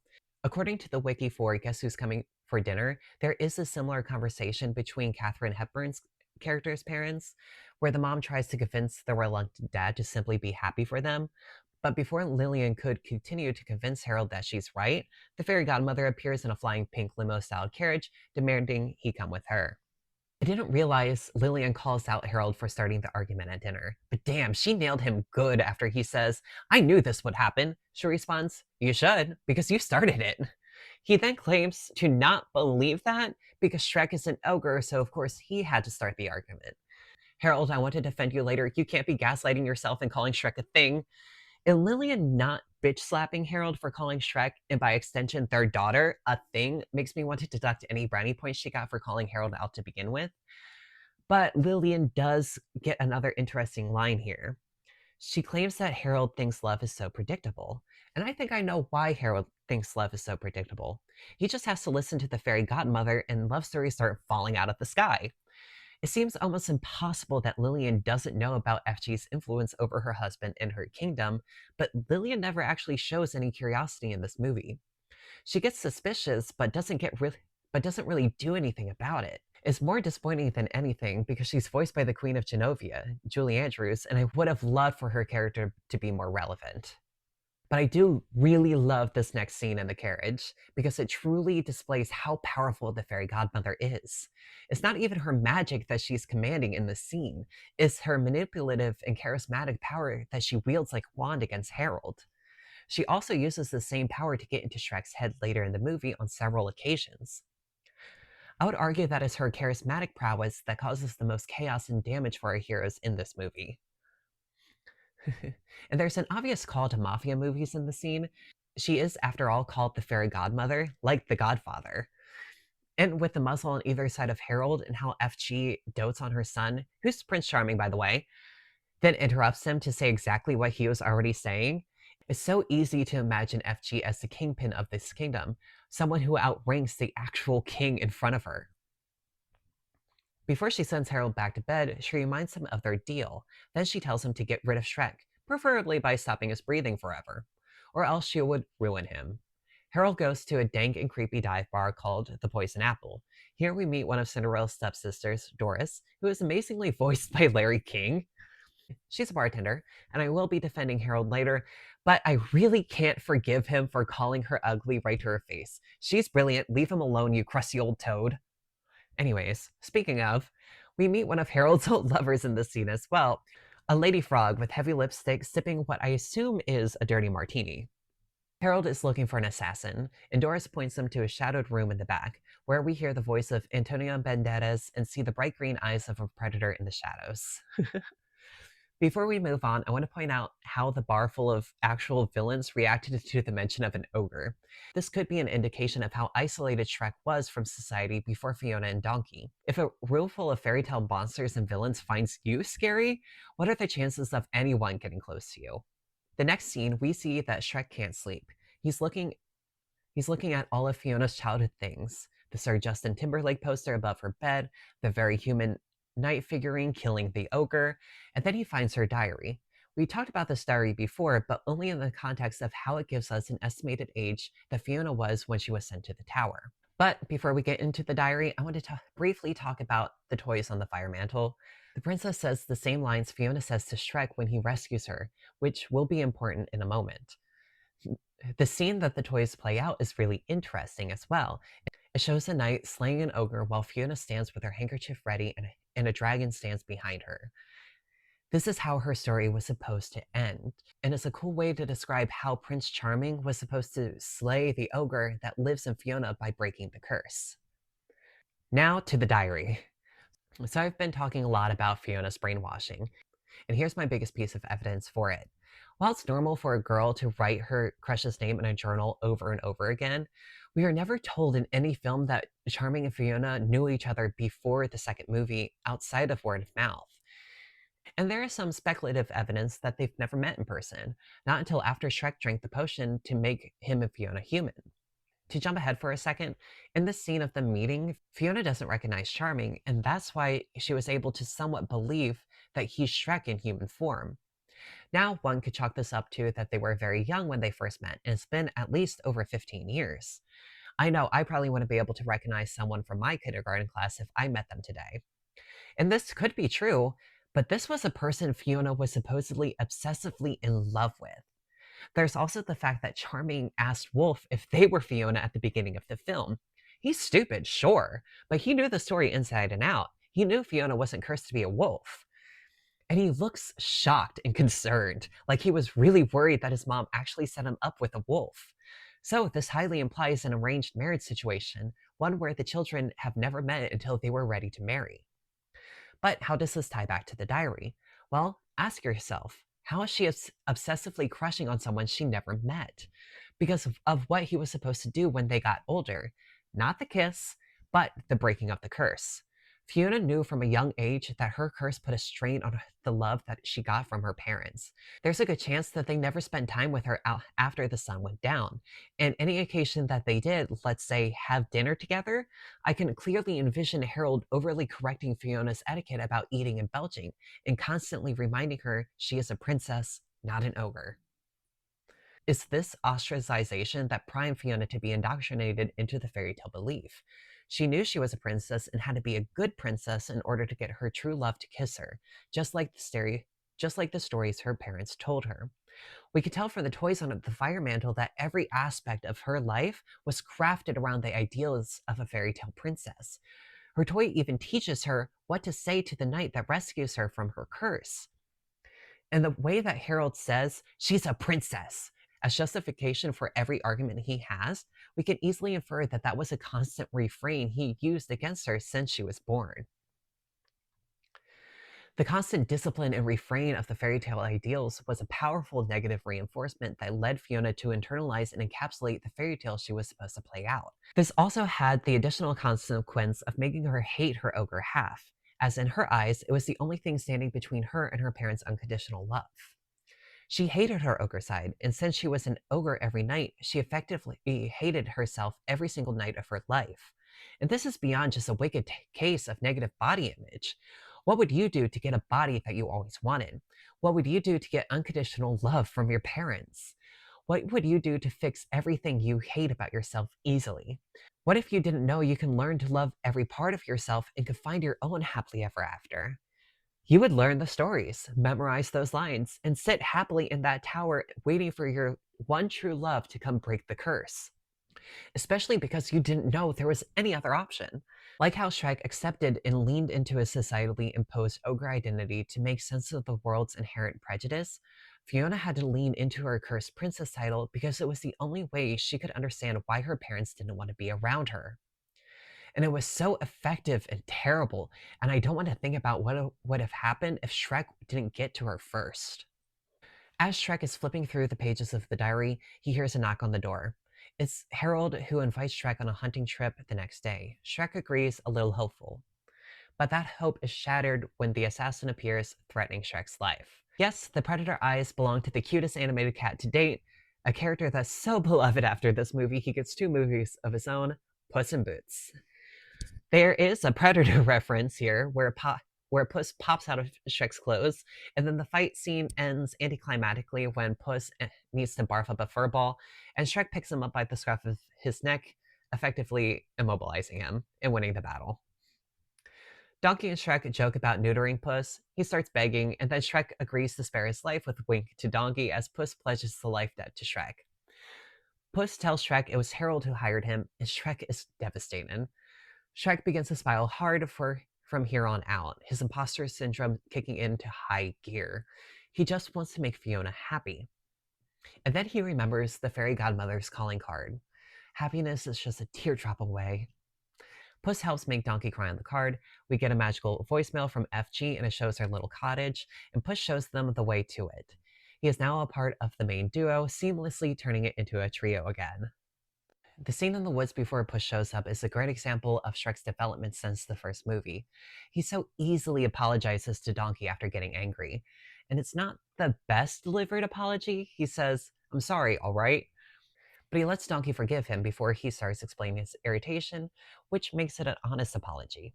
According to the wiki for Guess Who's Coming for Dinner, there is a similar conversation between Katharine Hepburn's character's parents, where the mom tries to convince the reluctant dad to simply be happy for them, but before Lillian could continue to convince Harold that she's right, the fairy godmother appears in a flying pink limo-style carriage, demanding he come with her. I didn't realize Lillian calls out Harold for starting the argument at dinner, but damn, she nailed him good after he says, "I knew this would happen." She responds, "You should, because you started it." He then claims to not believe that because Shrek is an ogre, so of course he had to start the argument. "Harold, I want to defend you later. You can't be gaslighting yourself and calling Shrek a thing." And Lillian not bitch slapping Harold for calling Shrek, and by extension their daughter, a thing makes me want to deduct any brownie points she got for calling Harold out to begin with. But Lillian does get another interesting line here. She claims that Harold thinks love is so predictable. And I think I know why Harold thinks love is so predictable. He just has to listen to the fairy godmother and love stories start falling out of the sky. It seems almost impossible that Lillian doesn't know about FG's influence over her husband and her kingdom, but Lillian never actually shows any curiosity in this movie. She gets suspicious, but doesn't really do anything about it. It's more disappointing than anything because she's voiced by the Queen of Genovia, Julie Andrews, and I would have loved for her character to be more relevant. But I do really love this next scene in the carriage because it truly displays how powerful the fairy godmother is. It's not even her magic that she's commanding in this scene, it's her manipulative and charismatic power that she wields like a wand against Harold. She also uses the same power to get into Shrek's head later in the movie on several occasions. I would argue that it's her charismatic prowess that causes the most chaos and damage for our heroes in this movie. And there's an obvious call to mafia movies in the scene. She is, after all, called the fairy godmother, like the Godfather. And with the muzzle on either side of Harold and how FG dotes on her son, who's Prince Charming, by the way, then interrupts him to say exactly what he was already saying, it's so easy to imagine FG as the kingpin of this kingdom, someone who outranks the actual king in front of her. Before she sends Harold back to bed, she reminds him of their deal. Then she tells him to get rid of Shrek, preferably by stopping his breathing forever, or else she would ruin him. Harold goes to a dank and creepy dive bar called the Poison Apple. Here we meet one of Cinderella's stepsisters, Doris, who is amazingly voiced by Larry King. She's a bartender, and I will be defending Harold later, but I really can't forgive him for calling her ugly right to her face. She's brilliant. Leave him alone, you crusty old toad. Anyways, speaking of, we meet one of Harold's old lovers in this scene as well, a lady frog with heavy lipstick sipping what I assume is a dirty martini. Harold is looking for an assassin, and Doris points him to a shadowed room in the back, where we hear the voice of Antonio Banderas and see the bright green eyes of a predator in the shadows. Before we move on, I want to point out how the bar full of actual villains reacted to the mention of an ogre. This could be an indication of how isolated Shrek was from society before Fiona and Donkey. If a room full of fairy tale monsters and villains finds you scary, what are the chances of anyone getting close to you? The next scene, we see that Shrek can't sleep. He's looking He's looking at all of Fiona's childhood things: the Sir Justin Timberlake poster above her bed, the very human knight figurine killing the ogre, and then he finds her diary. We talked about this diary before, but only in the context of how it gives us an estimated age that Fiona was when she was sent to the tower. But before we get into the diary, I want to briefly talk about the toys on the fire mantle. The princess says the same lines Fiona says to Shrek when he rescues her, which will be important in a moment. The scene that the toys play out is really interesting as well. It shows a knight slaying an ogre while Fiona stands with her handkerchief ready and a dragon stands behind her. This is how her story was supposed to end, and it's a cool way to describe how Prince Charming was supposed to slay the ogre that lives in Fiona by breaking the curse. Now to the diary. So I've been talking a lot about Fiona's brainwashing, and here's my biggest piece of evidence for it. While it's normal for a girl to write her crush's name in a journal over and over again, we are never told in any film that Charming and Fiona knew each other before the second movie outside of word of mouth. And there is some speculative evidence that they've never met in person, not until after Shrek drank the potion to make him and Fiona human. To jump ahead for a second, in this scene of the meeting, Fiona doesn't recognize Charming, and that's why she was able to somewhat believe that he's Shrek in human form. Now, one could chalk this up to that they were very young when they first met, and it's been at least over 15 years. I know I probably wouldn't be able to recognize someone from my kindergarten class if I met them today. And this could be true, but this was a person Fiona was supposedly obsessively in love with. There's also the fact that Charming asked Wolf if they were Fiona at the beginning of the film. He's stupid, sure, but he knew the story inside and out. He knew Fiona wasn't cursed to be a wolf. And he looks shocked and concerned, like he was really worried that his mom actually set him up with a wolf. So this highly implies an arranged marriage situation, one where the children have never met until they were ready to marry. But how does this tie back to the diary? Well, ask yourself, how is she obsessively crushing on someone she never met? Because of what he was supposed to do when they got older. Not the kiss, but the breaking of the curse. Fiona knew from a young age that her curse put a strain on the love that she got from her parents. There's a good chance that they never spent time with her after the sun went down. And any occasion that they did, let's say have dinner together, I can clearly envision Harold overly correcting Fiona's etiquette about eating and belching, and constantly reminding her she is a princess, not an ogre. It's this ostracization that primed Fiona to be indoctrinated into the fairy tale belief. She knew she was a princess and had to be a good princess in order to get her true love to kiss her, just like the stories her parents told her. We could tell from the toys on the fire mantle that every aspect of her life was crafted around the ideals of a fairy tale princess. Her toy even teaches her what to say to the knight that rescues her from her curse. And the way that Harold says she's a princess as justification for every argument he has, we can easily infer that that was a constant refrain he used against her since she was born. The constant discipline and refrain of the fairy tale ideals was a powerful negative reinforcement that led Fiona to internalize and encapsulate the fairy tale she was supposed to play out. This also had the additional consequence of making her hate her ogre half, as in her eyes, it was the only thing standing between her and her parents' unconditional love. She hated her ogre side, and since she was an ogre every night, she effectively hated herself every single night of her life. And this is beyond just a wicked case of negative body image. What would you do to get a body that you always wanted? What would you do to get unconditional love from your parents? What would you do to fix everything you hate about yourself easily? What if you didn't know you can learn to love every part of yourself and could find your own happily ever after? You would learn the stories, memorize those lines, and sit happily in that tower waiting for your one true love to come break the curse. especially because you didn't know there was any other option. Like how Shrek accepted and leaned into his societally imposed ogre identity to make sense of the world's inherent prejudice, Fiona had to lean into her cursed princess title because it was the only way she could understand why her parents didn't want to be around her. And it was so effective and terrible, and I don't want to think about what would have happened if Shrek didn't get to her first. As Shrek is flipping through the pages of the diary, he hears a knock on the door. It's Harold who invites Shrek on a hunting trip the next day. Shrek agrees, a little hopeful. But that hope is shattered when the assassin appears, threatening Shrek's life. Yes, the predator eyes belong to the cutest animated cat to date, a character that's so beloved after this movie he gets two movies of his own, Puss in Boots. There is a Predator reference here where Puss pops out of Shrek's clothes, and then the fight scene ends anticlimactically when Puss needs to barf up a fur ball, and Shrek picks him up by the scruff of his neck, effectively immobilizing him and winning the battle. Donkey and Shrek joke about neutering Puss. He starts begging, and then Shrek agrees to spare his life with a wink to Donkey as Puss pledges the life debt to Shrek. Puss tells Shrek it was Harold who hired him, and Shrek is devastated. Shrek begins to smile hard from here on out, his imposter syndrome kicking into high gear. He just wants to make Fiona happy. And then he remembers the fairy godmother's calling card. Happiness is just a teardrop away. Puss helps make Donkey cry on the card. We get a magical voicemail from FG and it shows their little cottage, and Puss shows them the way to it. He is now a part of the main duo, seamlessly turning it into a trio again. The scene in the woods before Puss shows up is a great example of Shrek's development since the first movie. He so easily apologizes to Donkey after getting angry. And it's not the best delivered apology. He says, "I'm sorry, alright?" But he lets Donkey forgive him before he starts explaining his irritation, which makes it an honest apology.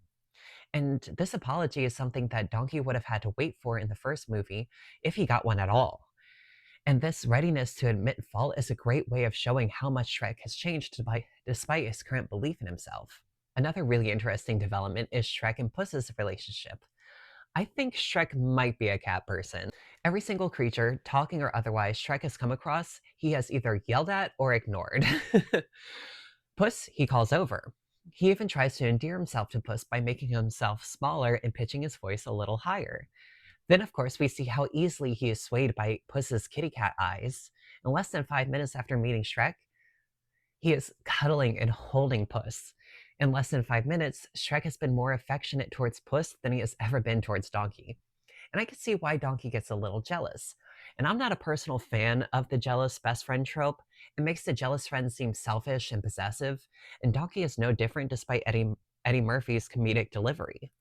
And this apology is something that Donkey would have had to wait for in the first movie, if he got one at all. And this readiness to admit fault is a great way of showing how much Shrek has changed despite his current belief in himself. Another really interesting development is Shrek and Puss's relationship. I think Shrek might be a cat person. Every single creature, talking or otherwise, Shrek has come across, he has either yelled at or ignored. Puss, he calls over. He even tries to endear himself to Puss by making himself smaller and pitching his voice a little higher. Then, of course, we see how easily he is swayed by Puss's kitty cat eyes. In less than 5 minutes after meeting Shrek, he is cuddling and holding Puss. In less than 5 minutes, Shrek has been more affectionate towards Puss than he has ever been towards Donkey. And I can see why Donkey gets a little jealous. And I'm not a personal fan of the jealous best friend trope. It makes the jealous friend seem selfish and possessive, and Donkey is no different despite Eddie Murphy's comedic delivery.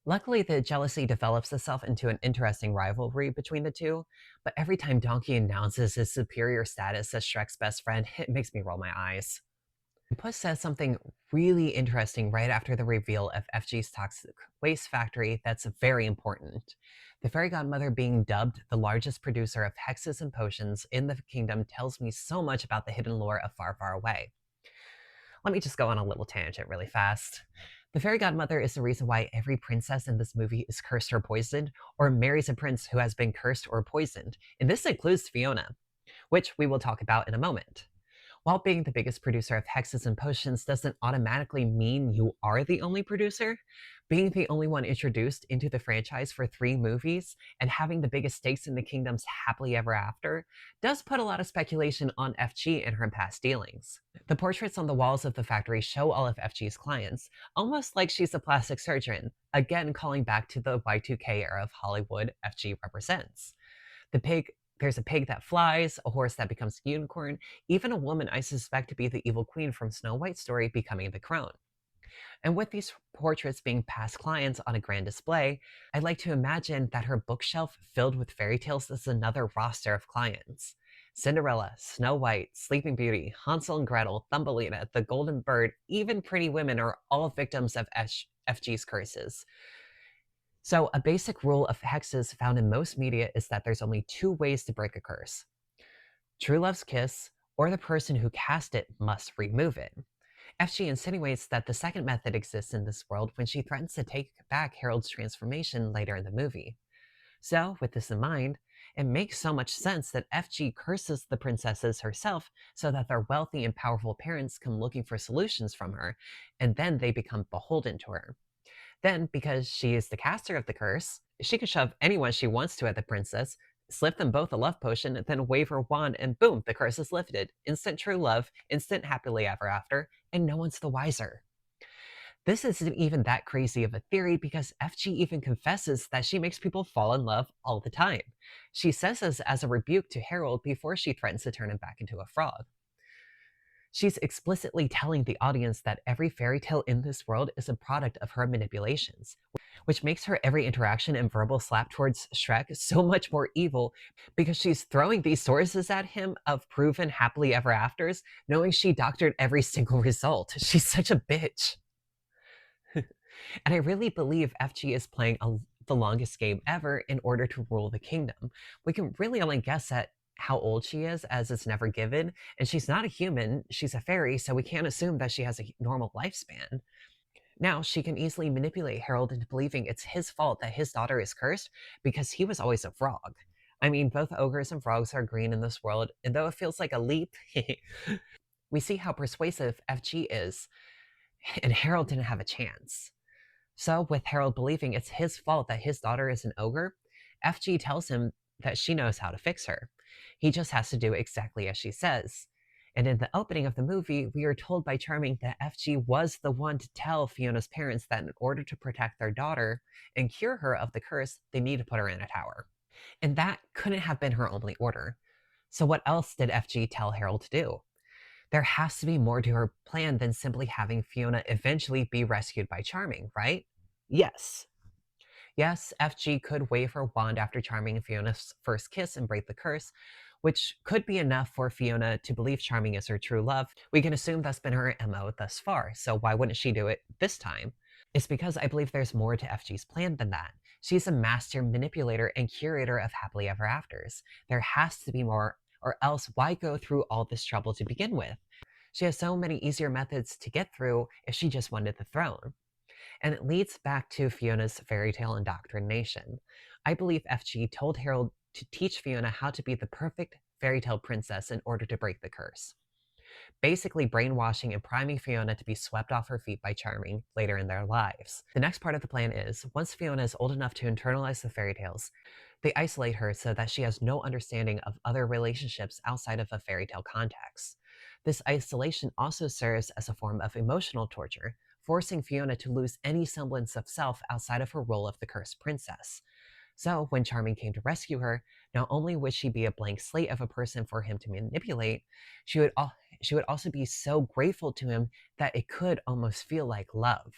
Luckily, the jealousy develops itself into an interesting rivalry between the two, but every time Donkey announces his superior status as Shrek's best friend, it makes me roll my eyes. Puss says something really interesting right after the reveal of FG's toxic waste factory that's very important. The fairy godmother being dubbed the largest producer of hexes and potions in the kingdom tells me so much about the hidden lore of Far, Far Away. Let me just go on a little tangent really fast. The fairy godmother is the reason why every princess in this movie is cursed or poisoned, or marries a prince who has been cursed or poisoned. And this includes Fiona, which we will talk about in a moment. While being the biggest producer of hexes and potions doesn't automatically mean you are the only producer, being the only one introduced into the franchise for 3 movies and having the biggest stakes in the kingdom's happily ever after does put a lot of speculation on FG and her past dealings. The portraits on the walls of the factory show all of FG's clients, almost like she's a plastic surgeon, again calling back to the Y2K era of Hollywood FG represents. The pig There's a pig that flies, a horse that becomes a unicorn, even a woman I suspect to be the evil queen from Snow White's story becoming the crown. And with these portraits being past clients on a grand display, I'd like to imagine that her bookshelf filled with fairy tales is another roster of clients. Cinderella, Snow White, Sleeping Beauty, Hansel and Gretel, Thumbelina, the Golden Bird, even Pretty Women are all victims of FG's curses. So, a basic rule of hexes found in most media is that there's only 2 ways to break a curse: true love's kiss, or the person who cast it must remove it. FG insinuates that the second method exists in this world when she threatens to take back Harold's transformation later in the movie. So, with this in mind, It makes so much sense that FG curses the princesses herself so that their wealthy and powerful parents come looking for solutions from her, and then they become beholden to her. Then, because she is the caster of the curse, she can shove anyone she wants to at the princess, slip them both a love potion, and then wave her wand, and boom, the curse is lifted. Instant true love, instant happily ever after, and no one's the wiser. This isn't even that crazy of a theory because FG even confesses that she makes people fall in love all the time. She says this as a rebuke to Harold before she threatens to turn him back into a frog. She's explicitly telling the audience that every fairy tale in this world is a product of her manipulations, which makes her every interaction and verbal slap towards Shrek so much more evil because she's throwing these sources at him of proven happily ever afters, knowing she doctored every single result. She's such a bitch. And I really believe FG is playing the longest game ever in order to rule the kingdom. We can really only guess at how old she is, as it's never given, and she's not a human, she's a fairy, so we can't assume that she has a normal lifespan. Now, she can easily manipulate Harold into believing it's his fault that his daughter is cursed because he was always a frog. I mean, both ogres and frogs are green in this world, and though it feels like a leap, we see how persuasive FG is, and Harold didn't have a chance. So, with Harold believing it's his fault that his daughter is an ogre, FG tells him that she knows how to fix her. He just has to do exactly as she says. And in the opening of the movie, we are told by Charming that FG was the one to tell Fiona's parents that in order to protect their daughter and cure her of the curse, they need to put her in a tower. And that couldn't have been her only order. So, what else did FG tell Harold to do? There has to be more to her plan than simply having Fiona eventually be rescued by Charming, right? Yes. Yes, FG could wave her wand after Charming and Fiona's first kiss and break the curse, which could be enough for Fiona to believe Charming is her true love. We can assume that's been her MO thus far, so why wouldn't she do it this time? It's because I believe there's more to FG's plan than that. She's a master manipulator and curator of happily ever afters. There has to be more, or else why go through all this trouble to begin with? She has so many easier methods to get through if she just wanted the throne. And it leads back to Fiona's fairy tale indoctrination. I believe FG told Harold to teach Fiona how to be the perfect fairy tale princess in order to break the curse, basically brainwashing and priming Fiona to be swept off her feet by Charming later in their lives. The next part of the plan is, once Fiona is old enough to internalize the fairy tales, they isolate her so that she has no understanding of other relationships outside of a fairy tale context. This isolation also serves as a form of emotional torture, forcing Fiona to lose any semblance of self outside of her role of the cursed princess. So, when Charming came to rescue her, not only would she be a blank slate of a person for him to manipulate, she would also be so grateful to him that it could almost feel like love.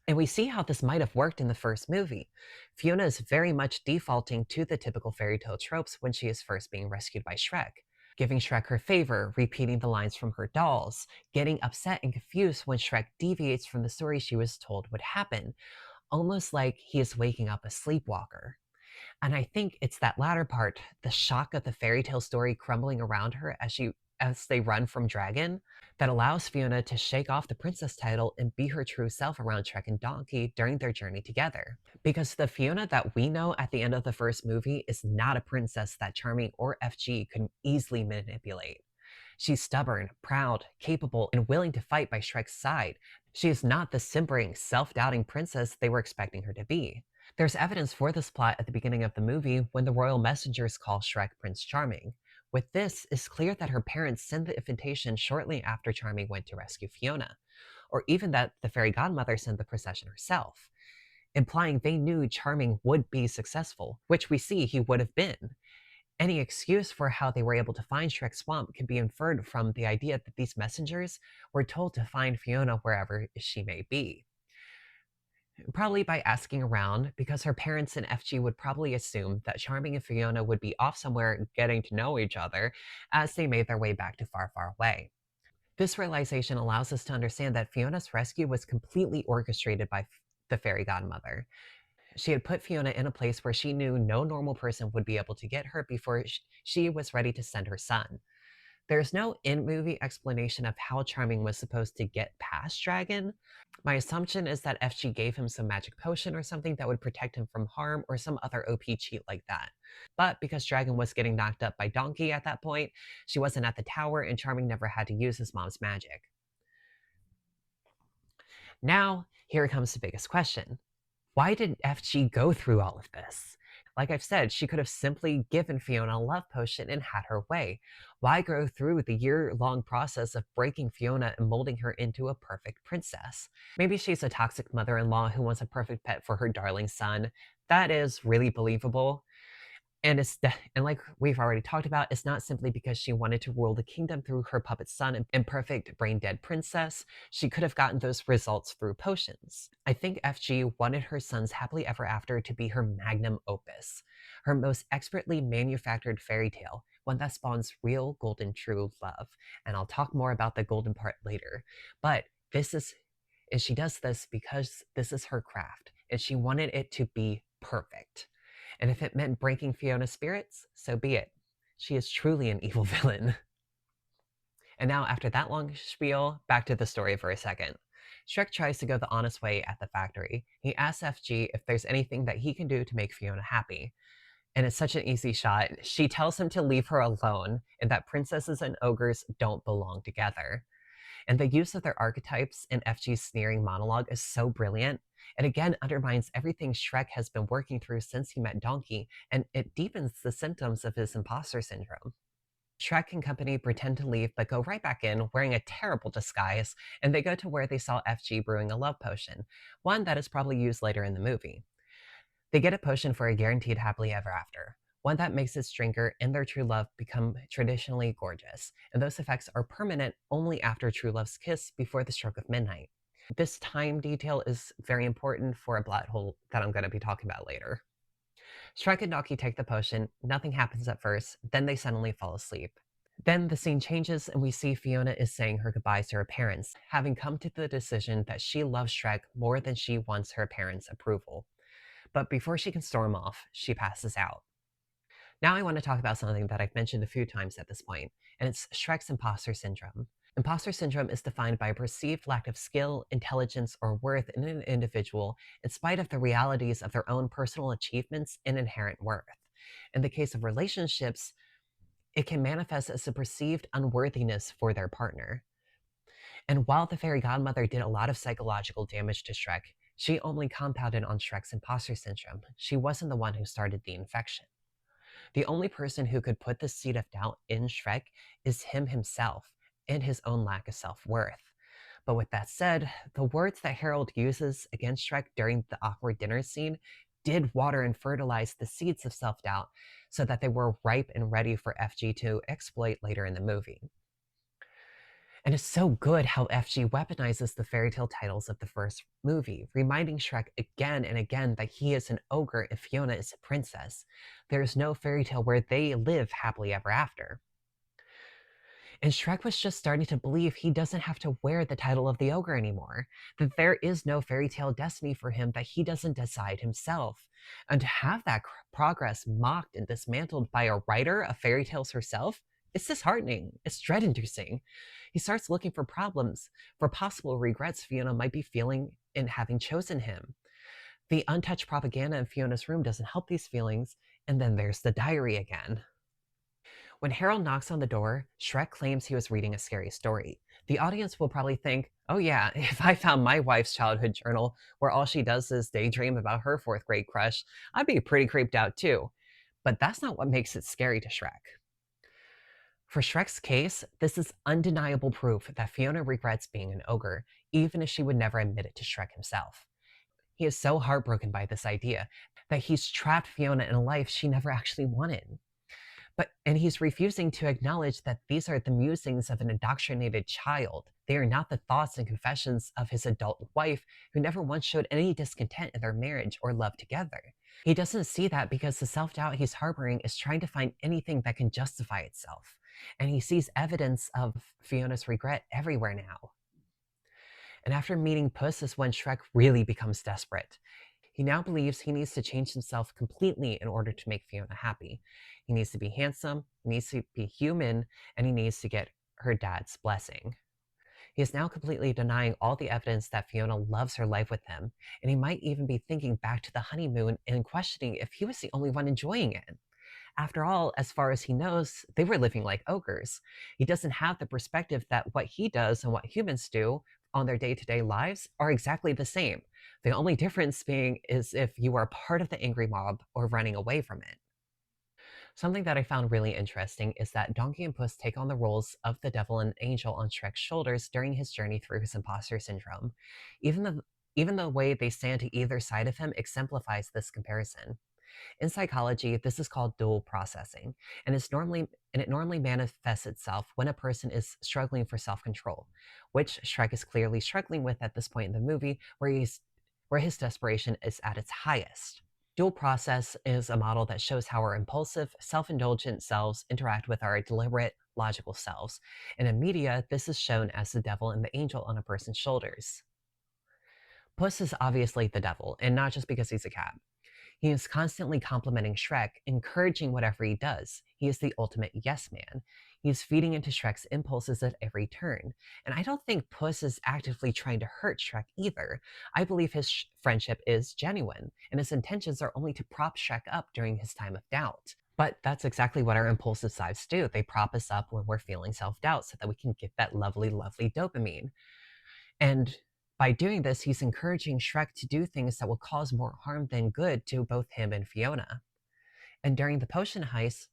And we see how this might have worked in the first movie. Fiona is very much defaulting to the typical fairy tale tropes when she is first being rescued by Shrek, giving Shrek her favor, repeating the lines from her dolls, getting upset and confused when Shrek deviates from the story she was told would happen, almost like he is waking up a sleepwalker. And I think it's that latter part, the shock of the fairy tale story crumbling around her as they run from Dragon, that allows Fiona to shake off the princess title and be her true self around Shrek and Donkey during their journey together. Because the Fiona that we know at the end of the first movie is not a princess that Charming or FG can easily manipulate. She's stubborn, proud, capable, and willing to fight by Shrek's side. She is not the simpering, self-doubting princess they were expecting her to be. There's evidence for this plot at the beginning of the movie when the royal messengers call Shrek Prince Charming. With this, it's clear that her parents sent the invitation shortly after Charming went to rescue Fiona, or even that the fairy godmother sent the procession herself, implying they knew Charming would be successful, which we see he would have been. Any excuse for how they were able to find Shrek's swamp can be inferred from the idea that these messengers were told to find Fiona wherever she may be. Probably by asking around, because her parents and FG would probably assume that Charming and Fiona would be off somewhere getting to know each other as they made their way back to Far, Far Away. This realization allows us to understand that Fiona's rescue was completely orchestrated by the fairy godmother. She had put Fiona in a place where she knew no normal person would be able to get her before she was ready to send her son. There's no in-movie explanation of how Charming was supposed to get past Dragon. My assumption is that FG gave him some magic potion or something that would protect him from harm or some other OP cheat like that. But because Dragon was getting knocked up by Donkey at that point, she wasn't at the tower and Charming never had to use his mom's magic. Now, here comes the biggest question. Why did FG go through all of this? Like I've said, she could have simply given Fiona a love potion and had her way. Why go through the year-long process of breaking Fiona and molding her into a perfect princess? Maybe she's a toxic mother-in-law who wants a perfect pet for her darling son. That is really believable. And like we've already talked about, it's not simply because she wanted to rule the kingdom through her puppet son and perfect brain-dead princess. She could have gotten those results through potions. I think FG wanted her son's happily ever after to be her magnum opus, her most expertly manufactured fairy tale, one that spawns real golden true love. And I'll talk more about the golden part later. But this is, and she does this because this is her craft, and she wanted it to be perfect. And if it meant breaking Fiona's spirits, so be it. She is truly an evil villain. And now, after that long spiel, back to the story for a second. Shrek tries to go the honest way at the factory. He asks FG if there's anything that he can do to make Fiona happy. And it's such an easy shot. She tells him to leave her alone and that princesses and ogres don't belong together. And the use of their archetypes in FG's sneering monologue is so brilliant. It again undermines everything Shrek has been working through since he met Donkey, and it deepens the symptoms of his imposter syndrome. Shrek and company pretend to leave but go right back in wearing a terrible disguise, and they go to where they saw FG brewing a love potion, one that is probably used later in the movie. They get a potion for a guaranteed happily ever after, one that makes its drinker and their true love become traditionally gorgeous, and those effects are permanent only after true love's kiss before the stroke of midnight. This time detail is very important for a plot hole that I'm going to be talking about later. Shrek and Donkey take the potion, nothing happens at first, then they suddenly fall asleep. Then the scene changes and we see Fiona is saying her goodbyes to her parents, having come to the decision that she loves Shrek more than she wants her parents' approval. But before she can storm off, she passes out. Now I want to talk about something that I've mentioned a few times at this point, and it's Shrek's imposter syndrome. Imposter syndrome is defined by a perceived lack of skill, intelligence, or worth in an individual in spite of the realities of their own personal achievements and inherent worth. In the case of relationships, it can manifest as a perceived unworthiness for their partner. And while the fairy godmother did a lot of psychological damage to Shrek, she only compounded on Shrek's imposter syndrome. She wasn't the one who started the infection. The only person who could put the seed of doubt in Shrek is him himself and his own lack of self-worth. But with that said, the words that Harold uses against Shrek during the awkward dinner scene did water and fertilize the seeds of self-doubt so that they were ripe and ready for FG to exploit later in the movie. And it's so good how FG weaponizes the fairy tale titles of the first movie, reminding Shrek again and again that he is an ogre and Fiona is a princess. There is no fairy tale where they live happily ever after. And Shrek was just starting to believe he doesn't have to wear the title of the ogre anymore, that there is no fairy tale destiny for him that he doesn't decide himself. And to have that progress mocked and dismantled by a writer of fairy tales herself, it's disheartening. It's dread-inducing. He starts looking for problems, for possible regrets Fiona might be feeling in having chosen him. The untouched propaganda in Fiona's room doesn't help these feelings, and then there's the diary again. When Harold knocks on the door, Shrek claims he was reading a scary story. The audience will probably think, oh yeah, if I found my wife's childhood journal where all she does is daydream about her fourth grade crush, I'd be pretty creeped out too. But that's not what makes it scary to Shrek. For Shrek's case, this is undeniable proof that Fiona regrets being an ogre, even if she would never admit it to Shrek himself. He is so heartbroken by this idea that he's trapped Fiona in a life she never actually wanted. And he's refusing to acknowledge that these are the musings of an indoctrinated child. They are not the thoughts and confessions of his adult wife, who never once showed any discontent in their marriage or love together. He doesn't see that because the self-doubt he's harboring is trying to find anything that can justify itself. And he sees evidence of Fiona's regret everywhere now. And after meeting Puss is when Shrek really becomes desperate. He now believes he needs to change himself completely in order to make Fiona happy. He needs to be handsome, he needs to be human, and he needs to get her dad's blessing. He is now completely denying all the evidence that Fiona loves her life with him, and he might even be thinking back to the honeymoon and questioning if he was the only one enjoying it. After all, as far as he knows, they were living like ogres. He doesn't have the perspective that what he does and what humans do on their day to day lives are exactly the same. The only difference being is if you are part of the angry mob or running away from it. Something that I found really interesting is that Donkey and Puss take on the roles of the devil and angel on Shrek's shoulders during his journey through his imposter syndrome. Even the even the way they stand to either side of him exemplifies this comparison. In psychology, this is called dual processing, and it normally manifests itself when a person is struggling for self-control, which Shrek is clearly struggling with at this point in the movie, where his desperation is at its highest. Dual process is a model that shows how our impulsive, self-indulgent selves interact with our deliberate, logical selves. And in media, this is shown as the devil and the angel on a person's shoulders. Puss is obviously the devil, and not just because he's a cat. He is constantly complimenting Shrek, encouraging whatever he does. He is the ultimate yes man. He is feeding into Shrek's impulses at every turn. And I don't think Puss is actively trying to hurt Shrek either. I believe his friendship is genuine, and his intentions are only to prop Shrek up during his time of doubt. But that's exactly what our impulsive sides do. They prop us up when we're feeling self doubt so that we can get that lovely, lovely dopamine. And by doing this, he's encouraging Shrek to do things that will cause more harm than good to both him and Fiona. And during the potion heist,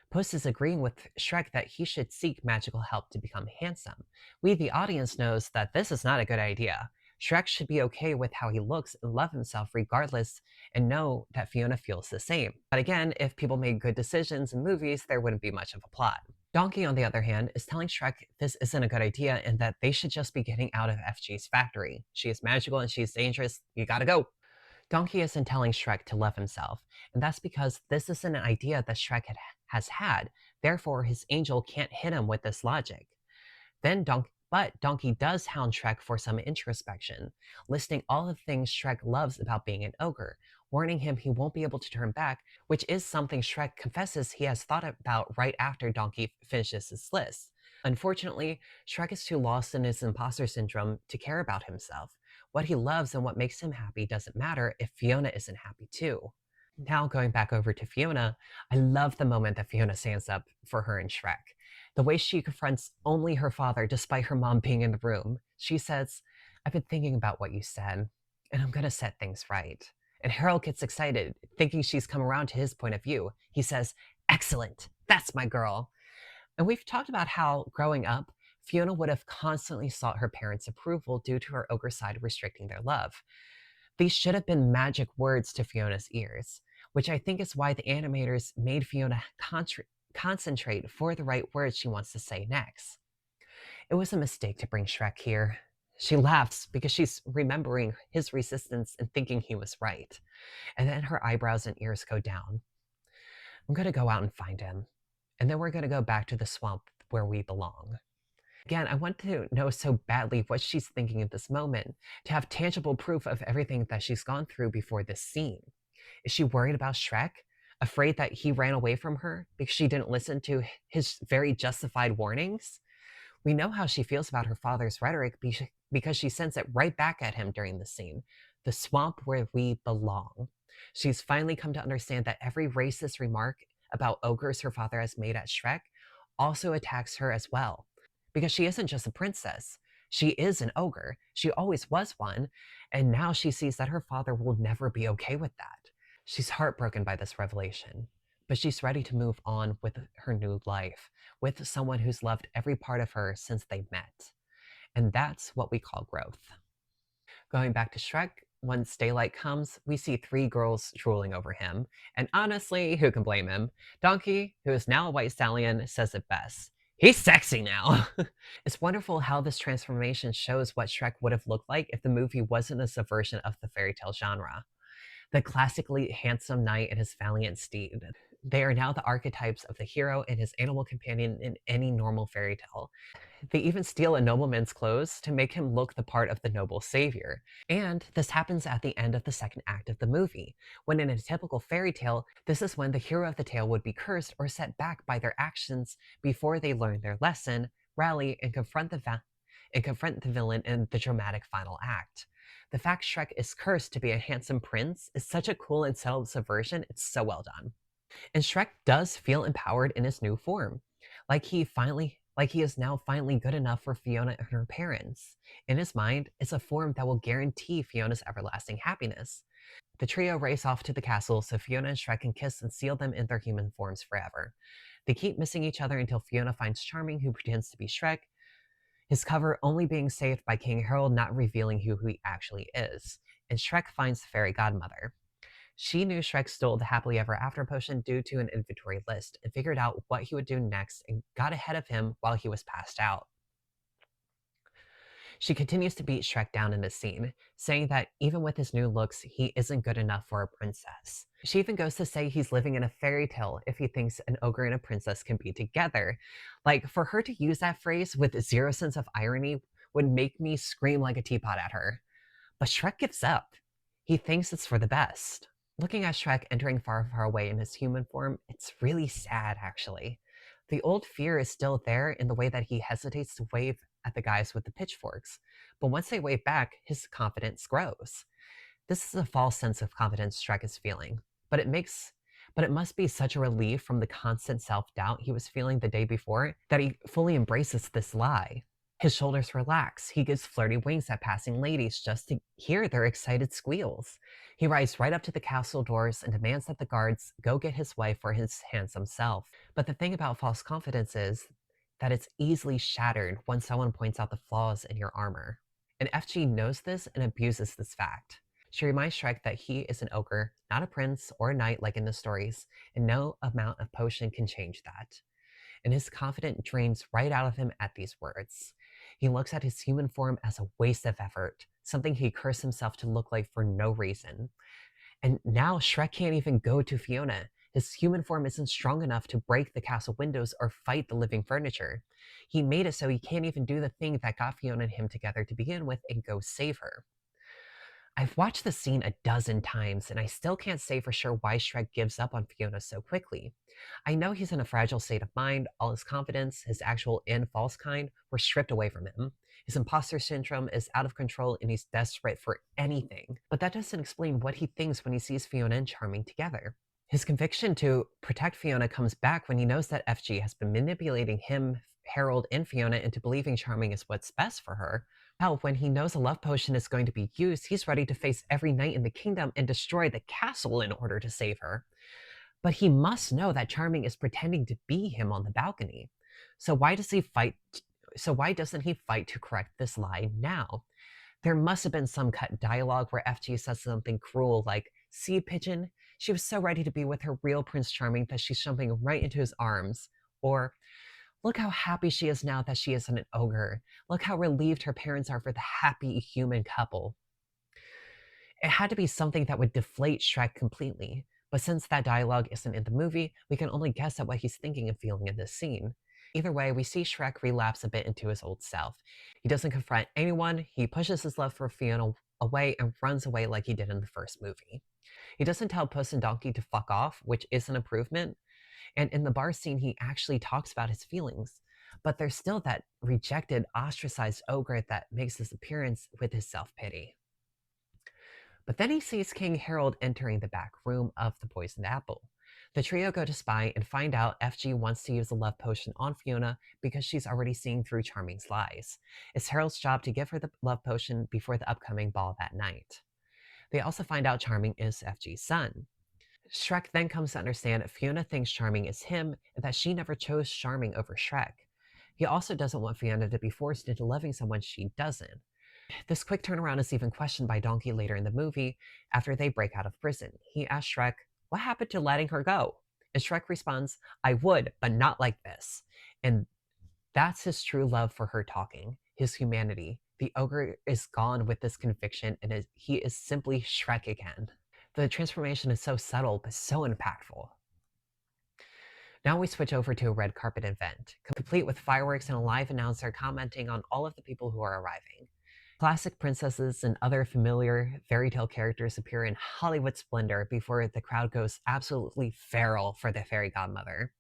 Puss is agreeing with Shrek that he should seek magical help to become handsome. We, the audience, knows that this is not a good idea. Shrek should be okay with how he looks and love himself regardless, and know that Fiona feels the same. But again, if people made good decisions in movies, there wouldn't be much of a plot. Donkey, on the other hand, is telling Shrek this isn't a good idea and that they should just be getting out of FG's factory. She is magical and she's dangerous. You gotta go. Donkey isn't telling Shrek to love himself, and that's because this isn't an idea that has had. Therefore, his angel can't hit him with this logic. But Donkey does hound Shrek for some introspection, listing all the things Shrek loves about being an ogre, warning him he won't be able to turn back, which is something Shrek confesses he has thought about right after Donkey finishes his list. Unfortunately, Shrek is too lost in his imposter syndrome to care about himself. What he loves and what makes him happy doesn't matter if Fiona isn't happy too. Now, going back over to Fiona, I love the moment that Fiona stands up for her and Shrek. The way she confronts only her father despite her mom being in the room. She says, I've been thinking about what you said, and I'm gonna set things right. And Harold gets excited, thinking she's come around to his point of view. He says, Excellent, that's my girl. And we've talked about how, growing up, Fiona would have constantly sought her parents' approval due to her ogre side restricting their love. These should have been magic words to Fiona's ears, which I think is why the animators made Fiona concentrate for the right words she wants to say next. It was a mistake to bring Shrek here. She laughs because she's remembering his resistance and thinking he was right. And then her eyebrows and ears go down. I'm gonna go out and find him. And then we're gonna go back to the swamp where we belong. Again, I want to know so badly what she's thinking at this moment, to have tangible proof of everything that she's gone through before this scene. Is she worried about Shrek? Afraid that he ran away from her because she didn't listen to his very justified warnings? We know how she feels about her father's rhetoric because she sends it right back at him during the scene. The swamp where we belong. She's finally come to understand that every racist remark about ogres her father has made at Shrek also attacks her as well. Because she isn't just a princess. She is an ogre. She always was one. And now she sees that her father will never be okay with that. She's heartbroken by this revelation, but she's ready to move on with her new life, with someone who's loved every part of her since they met. And that's what we call growth. Going back to Shrek, once daylight comes, we see three girls drooling over him. And honestly, who can blame him? Donkey, who is now a white stallion, says it best. He's sexy now! It's wonderful how this transformation shows what Shrek would have looked like if the movie wasn't a subversion of the fairy tale genre. The classically handsome knight and his valiant steed. They are now the archetypes of the hero and his animal companion in any normal fairy tale. They even steal a nobleman's clothes to make him look the part of the noble savior. And this happens at the end of the second act of the movie, when in a typical fairy tale, this is when the hero of the tale would be cursed or set back by their actions before they learn their lesson, rally, and confront the villain in the dramatic final act. The fact Shrek is cursed to be a handsome prince is such a cool and subtle subversion, it's so well done. And Shrek does feel empowered in his new form. Like he is now finally good enough for Fiona and her parents. In his mind, it's a form that will guarantee Fiona's everlasting happiness. The trio race off to the castle so Fiona and Shrek can kiss and seal them in their human forms forever. They keep missing each other until Fiona finds Charming, who pretends to be Shrek, his cover only being saved by King Harold not revealing who he actually is. And Shrek finds the fairy godmother. She knew Shrek stole the happily ever after potion due to an inventory list and figured out what he would do next and got ahead of him while he was passed out. She continues to beat Shrek down in this scene, saying that even with his new looks, he isn't good enough for a princess. She even goes to say he's living in a fairy tale if he thinks an ogre and a princess can be together. Like, for her to use that phrase with zero sense of irony would make me scream like a teapot at her. But Shrek gives up. He thinks it's for the best. Looking at Shrek entering far, far away in his human form, it's really sad, actually. The old fear is still there in the way that he hesitates to wave at the guys with the pitchforks, but once they wave back, his confidence grows. This is a false sense of confidence Shrek is feeling, but it must be such a relief from the constant self-doubt he was feeling the day before that he fully embraces this lie. His shoulders relax. He gives flirty winks at passing ladies just to hear their excited squeals. He rides right up to the castle doors and demands that the guards go get his wife for his handsome self. But the thing about false confidence is that it's easily shattered when someone points out the flaws in your armor. And FG knows this and abuses this fact. She reminds Shrek that he is an ogre, not a prince or a knight like in the stories, and no amount of potion can change that. And his confidence drains right out of him at these words. He looks at his human form as a waste of effort, something he cursed himself to look like for no reason. And now Shrek can't even go to Fiona. His human form isn't strong enough to break the castle windows or fight the living furniture. He made it so he can't even do the thing that got Fiona and him together to begin with and go save her. I've watched the scene a dozen times, and I still can't say for sure why Shrek gives up on Fiona so quickly. I know he's in a fragile state of mind. All his confidence, his actual and false kind, were stripped away from him. His imposter syndrome is out of control and he's desperate for anything. But that doesn't explain what he thinks when he sees Fiona and Charming together. His conviction to protect Fiona comes back when he knows that FG has been manipulating him, Harold, and Fiona into believing Charming is what's best for her. Now, when he knows a love potion is going to be used, he's ready to face every knight in the kingdom and destroy the castle in order to save her. But he must know that Charming is pretending to be him on the balcony. So why does he fight? So why doesn't he fight to correct this lie now? There must have been some cut dialogue where FG says something cruel like, "See, Pigeon, she was so ready to be with her real Prince Charming that she's jumping right into his arms." Or, "Look how happy she is now that she isn't an ogre. Look how relieved her parents are for the happy human couple." It had to be something that would deflate Shrek completely. But since that dialogue isn't in the movie, we can only guess at what he's thinking and feeling in this scene. Either way, we see Shrek relapse a bit into his old self. He doesn't confront anyone, he pushes his love for Fiona away and runs away like he did in the first movie. He doesn't tell Puss and Donkey to fuck off, which is an improvement, and in the bar scene, he actually talks about his feelings. But there's still that rejected, ostracized ogre that makes his appearance with his self pity. But then he sees King Harold entering the back room of the Poisoned Apple. The trio go to spy and find out FG wants to use a love potion on Fiona because she's already seeing through Charming's lies. It's Harold's job to give her the love potion before the upcoming ball that night. They also find out Charming is FG's son. Shrek then comes to understand Fiona thinks Charming is him and that she never chose Charming over Shrek. He also doesn't want Fiona to be forced into loving someone she doesn't. This quick turnaround is even questioned by Donkey later in the movie after they break out of prison. He asks Shrek, "What happened to letting her go?" And Shrek responds, "I would, but not like this." And that's his true love for her talking, his humanity. The ogre is gone with this conviction and he is simply Shrek again. The transformation is so subtle but so impactful. Now we switch over to a red carpet event, complete with fireworks and a live announcer commenting on all of the people who are arriving. Classic princesses and other familiar fairy tale characters appear in Hollywood splendor before the crowd goes absolutely feral for the fairy godmother.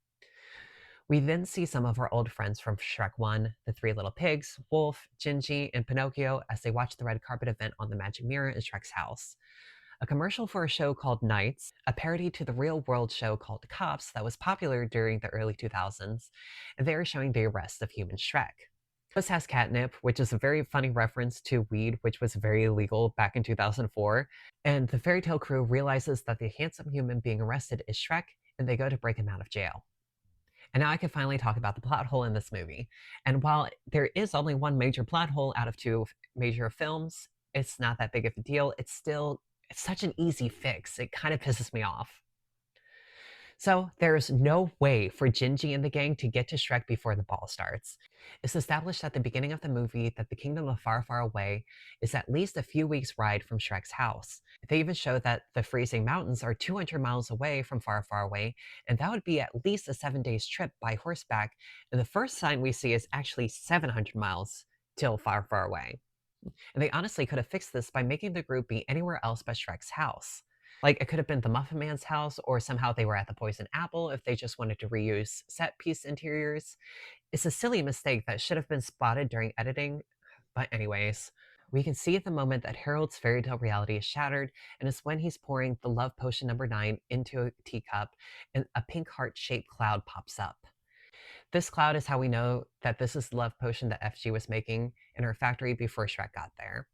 We then see some of our old friends from Shrek 1, the Three Little Pigs, Wolf, Gingy, and Pinocchio as they watch the red carpet event on the magic mirror in Shrek's house. A commercial for a show called Knights, a parody to the real world show called Cops that was popular during the early 2000s, and they are showing the arrest of human Shrek. Puss has catnip, which is a very funny reference to weed, which was very illegal back in 2004, and the fairy tale crew realizes that the handsome human being arrested is Shrek, and they go to break him out of jail. And now I can finally talk about the plot hole in this movie. And while there is only one major plot hole out of two major films, it's not that big of a deal. It's such an easy fix. It kind of pisses me off. So there's no way for Gingy and the gang to get to Shrek before the ball starts. It's established at the beginning of the movie that the kingdom of Far Far Away is at least a few weeks' ride from Shrek's house. They even show that the freezing mountains are 200 miles away from Far Far Away, and that would be at least a 7 days trip by horseback, and the first sign we see is actually 700 miles till Far Far Away. And they honestly could have fixed this by making the group be anywhere else but Shrek's house. Like, it could have been the Muffin Man's house, or somehow they were at the Poison Apple if they just wanted to reuse set piece interiors. It's a silly mistake that should have been spotted during editing, but anyways. We can see at the moment that Harold's fairy tale reality is shattered, and it's when he's pouring the love potion number 9 into a teacup, and a pink heart-shaped cloud pops up. This cloud is how we know that this is the love potion that FG was making in her factory before Shrek got there.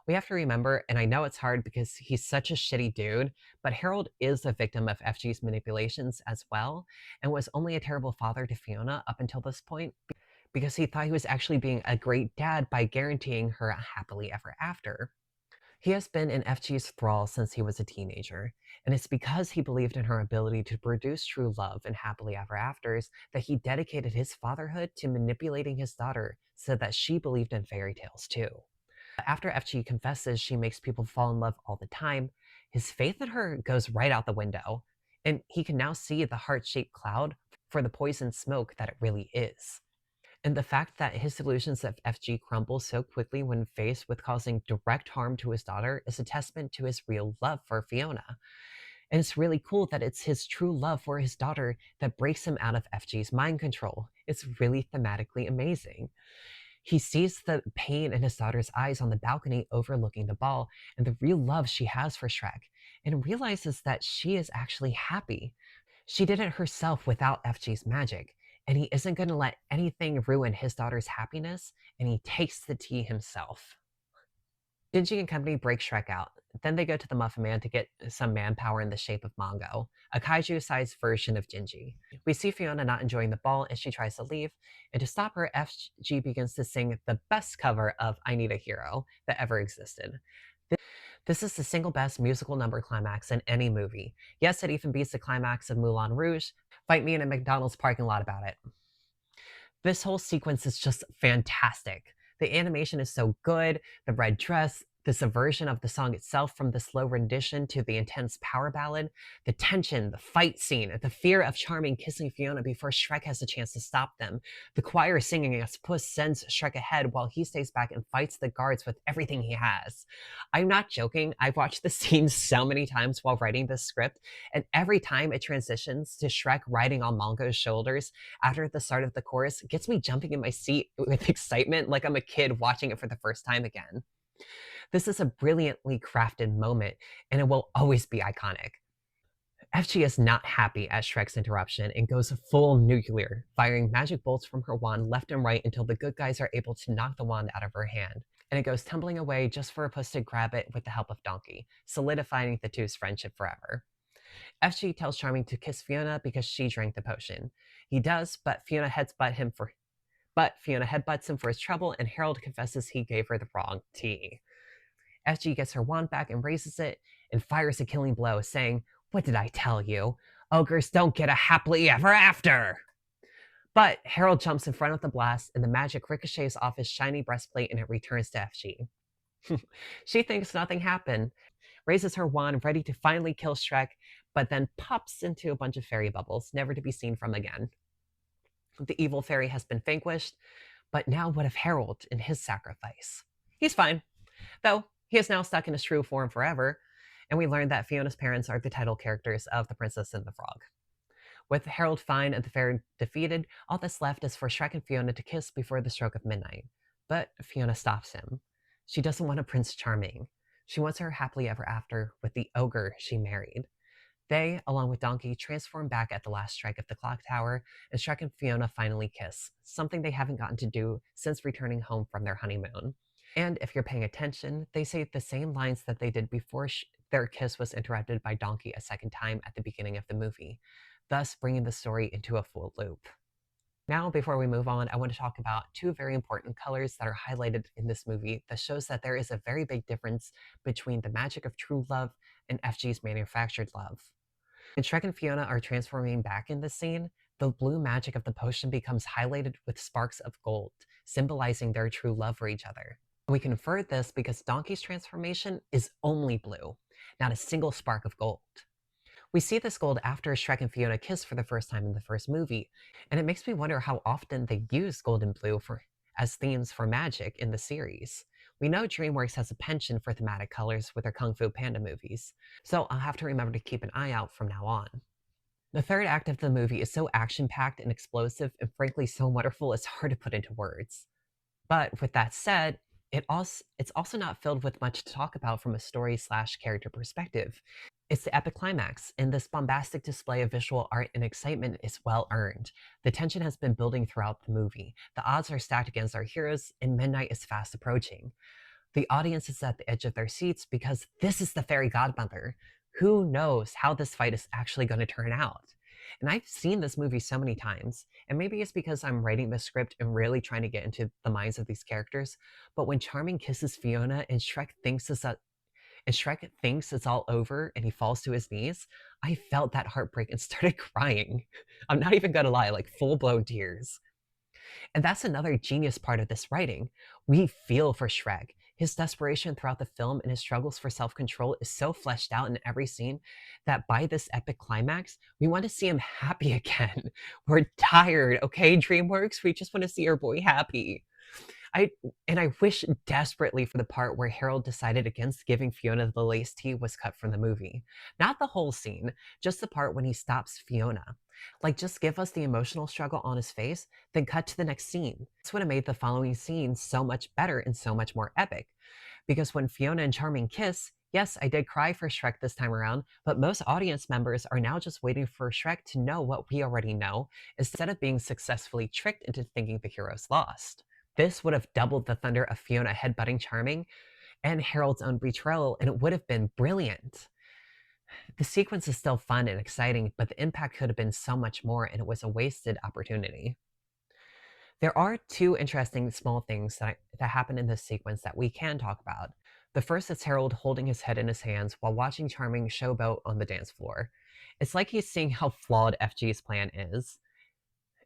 We have to remember, and I know it's hard because he's such a shitty dude, but Harold is a victim of FG's manipulations as well, and was only a terrible father to Fiona up until this point because he thought he was actually being a great dad by guaranteeing her a happily ever after. He has been in FG's thrall since he was a teenager, and it's because he believed in her ability to produce true love and happily ever afters that he dedicated his fatherhood to manipulating his daughter so that she believed in fairy tales too. After FG confesses she makes people fall in love all the time, his faith in her goes right out the window, and he can now see the heart-shaped cloud for the poison smoke that it really is. And the fact that his delusions of FG crumble so quickly when faced with causing direct harm to his daughter is a testament to his real love for Fiona. And it's really cool that it's his true love for his daughter that breaks him out of FG's mind control. It's really thematically amazing. He sees the pain in his daughter's eyes on the balcony overlooking the ball and the real love she has for Shrek, and realizes that she is actually happy. She did it herself without FG's magic, and he isn't going to let anything ruin his daughter's happiness, and he takes the tea himself. Gingy and company break Shrek out. Then they go to the Muffin Man to get some manpower in the shape of Mongo, a kaiju-sized version of Gingy. We see Fiona not enjoying the ball as she tries to leave, and to stop her, FG begins to sing the best cover of I Need a Hero that ever existed. This is the single best musical number climax in any movie. Yes, it even beats the climax of Moulin Rouge. Fight me in a McDonald's parking lot about it. This whole sequence is just fantastic. The animation is so good, the red dress, the subversion of the song itself from the slow rendition to the intense power ballad, the tension, the fight scene, the fear of Charming kissing Fiona before Shrek has a chance to stop them, the choir singing as Puss sends Shrek ahead while he stays back and fights the guards with everything he has. I'm not joking, I've watched the scene so many times while writing this script, and every time it transitions to Shrek riding on Mongo's shoulders after the start of the chorus gets me jumping in my seat with excitement like I'm a kid watching it for the first time again. This is a brilliantly crafted moment, and it will always be iconic. FG is not happy at Shrek's interruption and goes full nuclear, firing magic bolts from her wand left and right until the good guys are able to knock the wand out of her hand. And it goes tumbling away just for a Puss to grab it with the help of Donkey, solidifying the two's friendship forever. FG tells Charming to kiss Fiona because she drank the potion. He does, but Fiona headbutts him for his trouble, and Harold confesses he gave her the wrong tea. FG gets her wand back and raises it and fires a killing blow, saying, "What did I tell you? Ogres don't get a happily ever after!" But Harold jumps in front of the blast, and the magic ricochets off his shiny breastplate and it returns to FG. She thinks nothing happened, raises her wand ready to finally kill Shrek, but then pops into a bunch of fairy bubbles, never to be seen from again. The evil fairy has been vanquished, but now what of Harold and his sacrifice? He's fine, though he is now stuck in his true form forever, and we learn that Fiona's parents are the title characters of The Princess and the Frog. With Harold fine and the fairy defeated, all that's left is for Shrek and Fiona to kiss before the stroke of midnight. But Fiona stops him. She doesn't want a Prince Charming. She wants her happily ever after with the ogre she married. They, along with Donkey, transform back at the last strike of the clock tower, and Shrek and Fiona finally kiss, something they haven't gotten to do since returning home from their honeymoon. And if you're paying attention, they say the same lines that they did before their kiss was interrupted by Donkey a second time at the beginning of the movie, thus bringing the story into a full loop. Now, before we move on, I want to talk about two very important colors that are highlighted in this movie that shows that there is a very big difference between the magic of true love and FG's manufactured love. When Shrek and Fiona are transforming back in this scene, the blue magic of the potion becomes highlighted with sparks of gold, symbolizing their true love for each other. We can infer this because Donkey's transformation is only blue, not a single spark of gold. We see this gold after Shrek and Fiona kiss for the first time in the first movie, and it makes me wonder how often they use gold and blue as themes for magic in the series. We know DreamWorks has a penchant for thematic colors with their Kung Fu Panda movies, so I'll have to remember to keep an eye out from now on. The third act of the movie is so action-packed and explosive, and frankly so wonderful it's hard to put into words. But with that said, it's also not filled with much to talk about from a story/character perspective. It's the epic climax, and this bombastic display of visual art and excitement is well earned. The tension has been building throughout the movie. The odds are stacked against our heroes, and midnight is fast approaching. The audience is at the edge of their seats because this is the fairy godmother. Who knows how this fight is actually going to turn out? And I've seen this movie so many times, and maybe it's because I'm writing the script and really trying to get into the minds of these characters, but when Charming kisses Fiona and Shrek thinks it's all over and he falls to his knees, I felt that heartbreak and started crying. I'm not even gonna lie, like full-blown tears. And that's another genius part of this writing. We feel for Shrek. His desperation throughout the film and his struggles for self-control is so fleshed out in every scene that by this epic climax, we want to see him happy again. We're tired, okay, DreamWorks? We just want to see our boy happy. I wish desperately for the part where Harold decided against giving Fiona the lace tea was cut from the movie. Not the whole scene, just the part when he stops Fiona. Like, just give us the emotional struggle on his face, then cut to the next scene. This would have made the following scene so much better and so much more epic. Because when Fiona and Charming kiss, yes, I did cry for Shrek this time around, but most audience members are now just waiting for Shrek to know what we already know, instead of being successfully tricked into thinking the hero's lost. This would have doubled the thunder of Fiona headbutting Charming and Harold's own betrayal, and it would have been brilliant. The sequence is still fun and exciting, but the impact could have been so much more, and it was a wasted opportunity. There are two interesting small things that happen in this sequence that we can talk about. The first is Harold holding his head in his hands while watching Charming showboat on the dance floor. It's like he's seeing how flawed FG's plan is,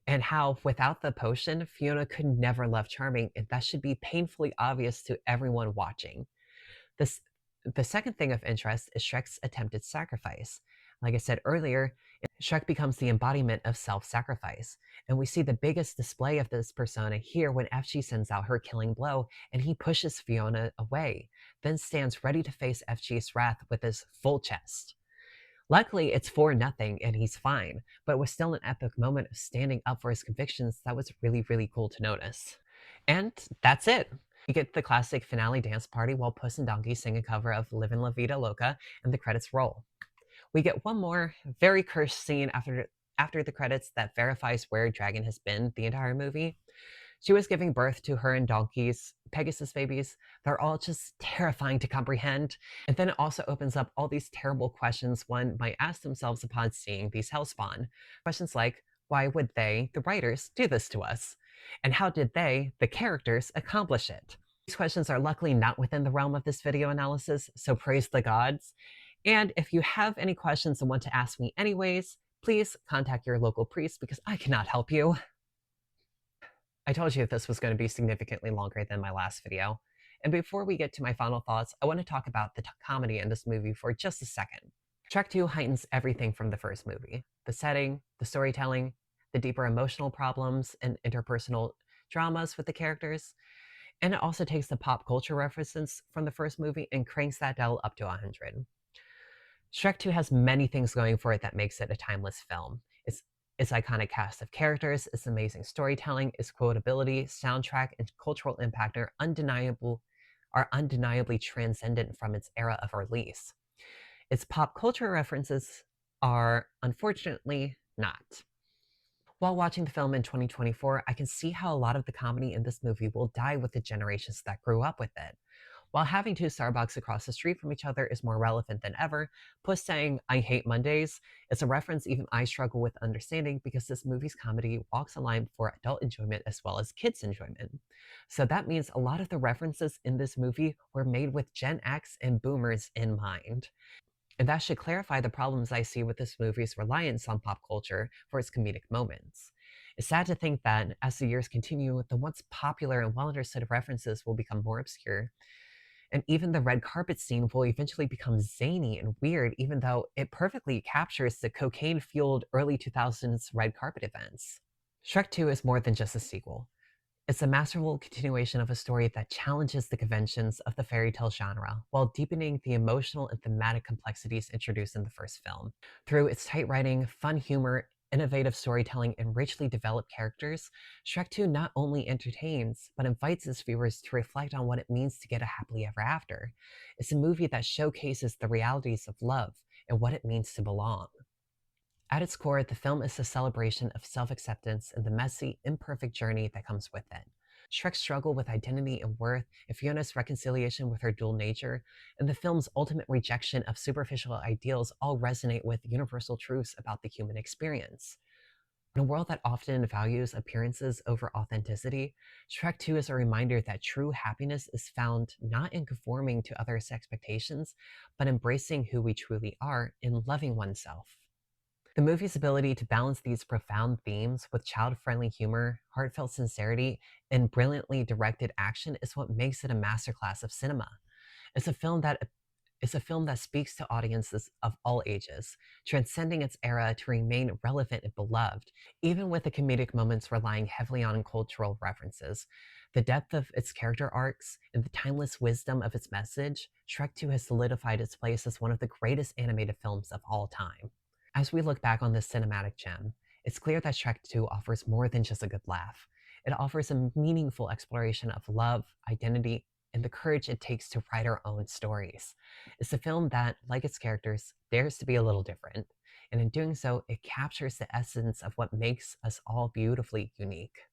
and how without the potion, Fiona could never love Charming, and that should be painfully obvious to everyone watching. This, the second thing of interest is Shrek's attempted sacrifice. Like I said earlier, Shrek becomes the embodiment of self-sacrifice, and we see the biggest display of this persona here when FG sends out her killing blow and he pushes Fiona away, then stands ready to face FG's wrath with his full chest. Luckily, it's for nothing and he's fine, but it was still an epic moment of standing up for his convictions that was really, really cool to notice. And that's it. We get the classic finale dance party while Puss and Donkey sing a cover of Livin' La Vida Loca and the credits roll. We get one more very cursed scene after the credits that verifies where Dragon has been the entire movie. She was giving birth to her and Donkey's Pegasus babies. They're all just terrifying to comprehend. And then it also opens up all these terrible questions one might ask themselves upon seeing these hellspawn. Questions like, why would they, the writers, do this to us? And how did they, the characters, accomplish it? These questions are luckily not within the realm of this video analysis, so praise the gods. And if you have any questions and want to ask me anyways, please contact your local priest because I cannot help you. I told you this was going to be significantly longer than my last video. And before we get to my final thoughts, I want to talk about the comedy in this movie for just a second. Shrek 2 heightens everything from the first movie: the setting, the storytelling, the deeper emotional problems and interpersonal dramas with the characters. And it also takes the pop culture references from the first movie and cranks that dial up to 100. Shrek 2 has many things going for it that makes it a timeless film. Its iconic cast of characters, its amazing storytelling, its quotability, soundtrack, and cultural impact are undeniably transcendent from its era of release. Its pop culture references are unfortunately not. While watching the film in 2024, I can see how a lot of the comedy in this movie will die with the generations that grew up with it. While having two Starbucks across the street from each other is more relevant than ever, Puss saying, "I hate Mondays," is a reference even I struggle with understanding because this movie's comedy walks a line for adult enjoyment as well as kids' enjoyment. So that means a lot of the references in this movie were made with Gen X and Boomers in mind. And that should clarify the problems I see with this movie's reliance on pop culture for its comedic moments. It's sad to think that as the years continue, the once popular and well understood references will become more obscure, and even the red carpet scene will eventually become zany and weird, even though it perfectly captures the cocaine fueled early 2000s red carpet events. Shrek 2 is more than just a sequel. It's a masterful continuation of a story that challenges the conventions of the fairy tale genre while deepening the emotional and thematic complexities introduced in the first film. Through its tight writing, fun humor, innovative storytelling, and richly developed characters, Shrek 2 not only entertains, but invites its viewers to reflect on what it means to get a happily ever after. It's a movie that showcases the realities of love and what it means to belong. At its core, the film is a celebration of self acceptance and the messy, imperfect journey that comes with it. Shrek's struggle with identity and worth, and Fiona's reconciliation with her dual nature, and the film's ultimate rejection of superficial ideals all resonate with universal truths about the human experience. In a world that often values appearances over authenticity, Shrek 2 is a reminder that true happiness is found not in conforming to others' expectations, but embracing who we truly are in loving oneself. The movie's ability to balance these profound themes with child-friendly humor, heartfelt sincerity, and brilliantly directed action is what makes it a masterclass of cinema. It's a film that it's a film that speaks to audiences of all ages, transcending its era to remain relevant and beloved, even with the comedic moments relying heavily on cultural references. The depth of its character arcs and the timeless wisdom of its message, Shrek 2 has solidified its place as one of the greatest animated films of all time. As we look back on this cinematic gem, it's clear that Shrek 2 offers more than just a good laugh. It offers a meaningful exploration of love, identity, and the courage it takes to write our own stories. It's a film that, like its characters, dares to be a little different, and in doing so, it captures the essence of what makes us all beautifully unique.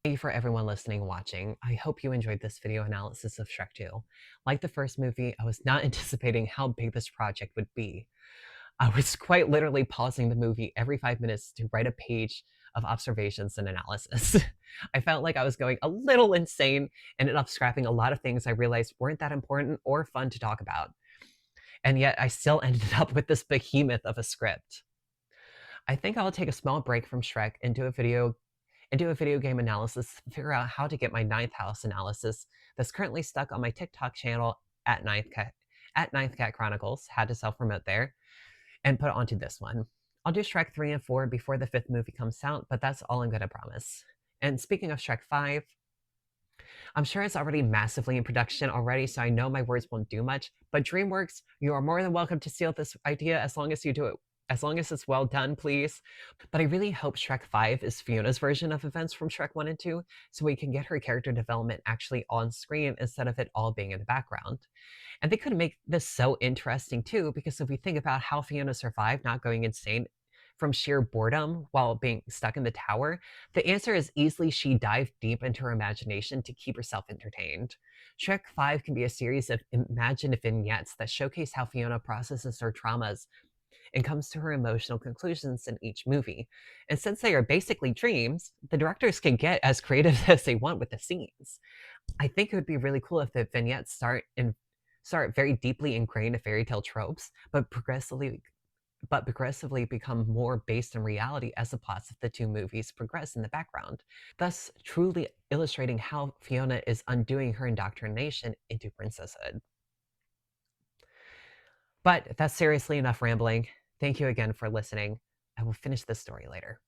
Thank you for everyone listening and watching. I hope you enjoyed this video analysis of Shrek 2. Like the first movie, I was not anticipating how big this project would be. I was quite literally pausing the movie every 5 minutes to write a page of observations and analysis. I felt like I was going a little insane, ended up scrapping a lot of things I realized weren't that important or fun to talk about. And yet I still ended up with this behemoth of a script. I think I'll take a small break from Shrek and do a video game analysis to figure out how to get my ninth house analysis that's currently stuck on my TikTok channel at Ninth Cat Chronicles. Had to self-promote there and put it onto this one. I'll do Shrek 3 and 4 before the fifth movie comes out, but that's all I'm gonna promise. And speaking of Shrek 5, I'm sure it's already massively in production already, so I know my words won't do much, but DreamWorks, you are more than welcome to steal this idea as long as you do it. As long as it's well done, please. But I really hope Shrek 5 is Fiona's version of events from Shrek 1 and 2, so we can get her character development actually on screen instead of it all being in the background. And they could make this so interesting too, because if we think about how Fiona survived not going insane from sheer boredom while being stuck in the tower, the answer is easily she dived deep into her imagination to keep herself entertained. Shrek 5 can be a series of imagined vignettes that showcase how Fiona processes her traumas and comes to her emotional conclusions in each movie. And since they are basically dreams, the directors can get as creative as they want with the scenes. I think it would be really cool if the vignettes start very deeply ingrained fairy tale tropes, but but progressively become more based in reality as the plots of the two movies progress in the background, thus truly illustrating how Fiona is undoing her indoctrination into princesshood. But that's seriously enough rambling. Thank you again for listening. I will finish this story later.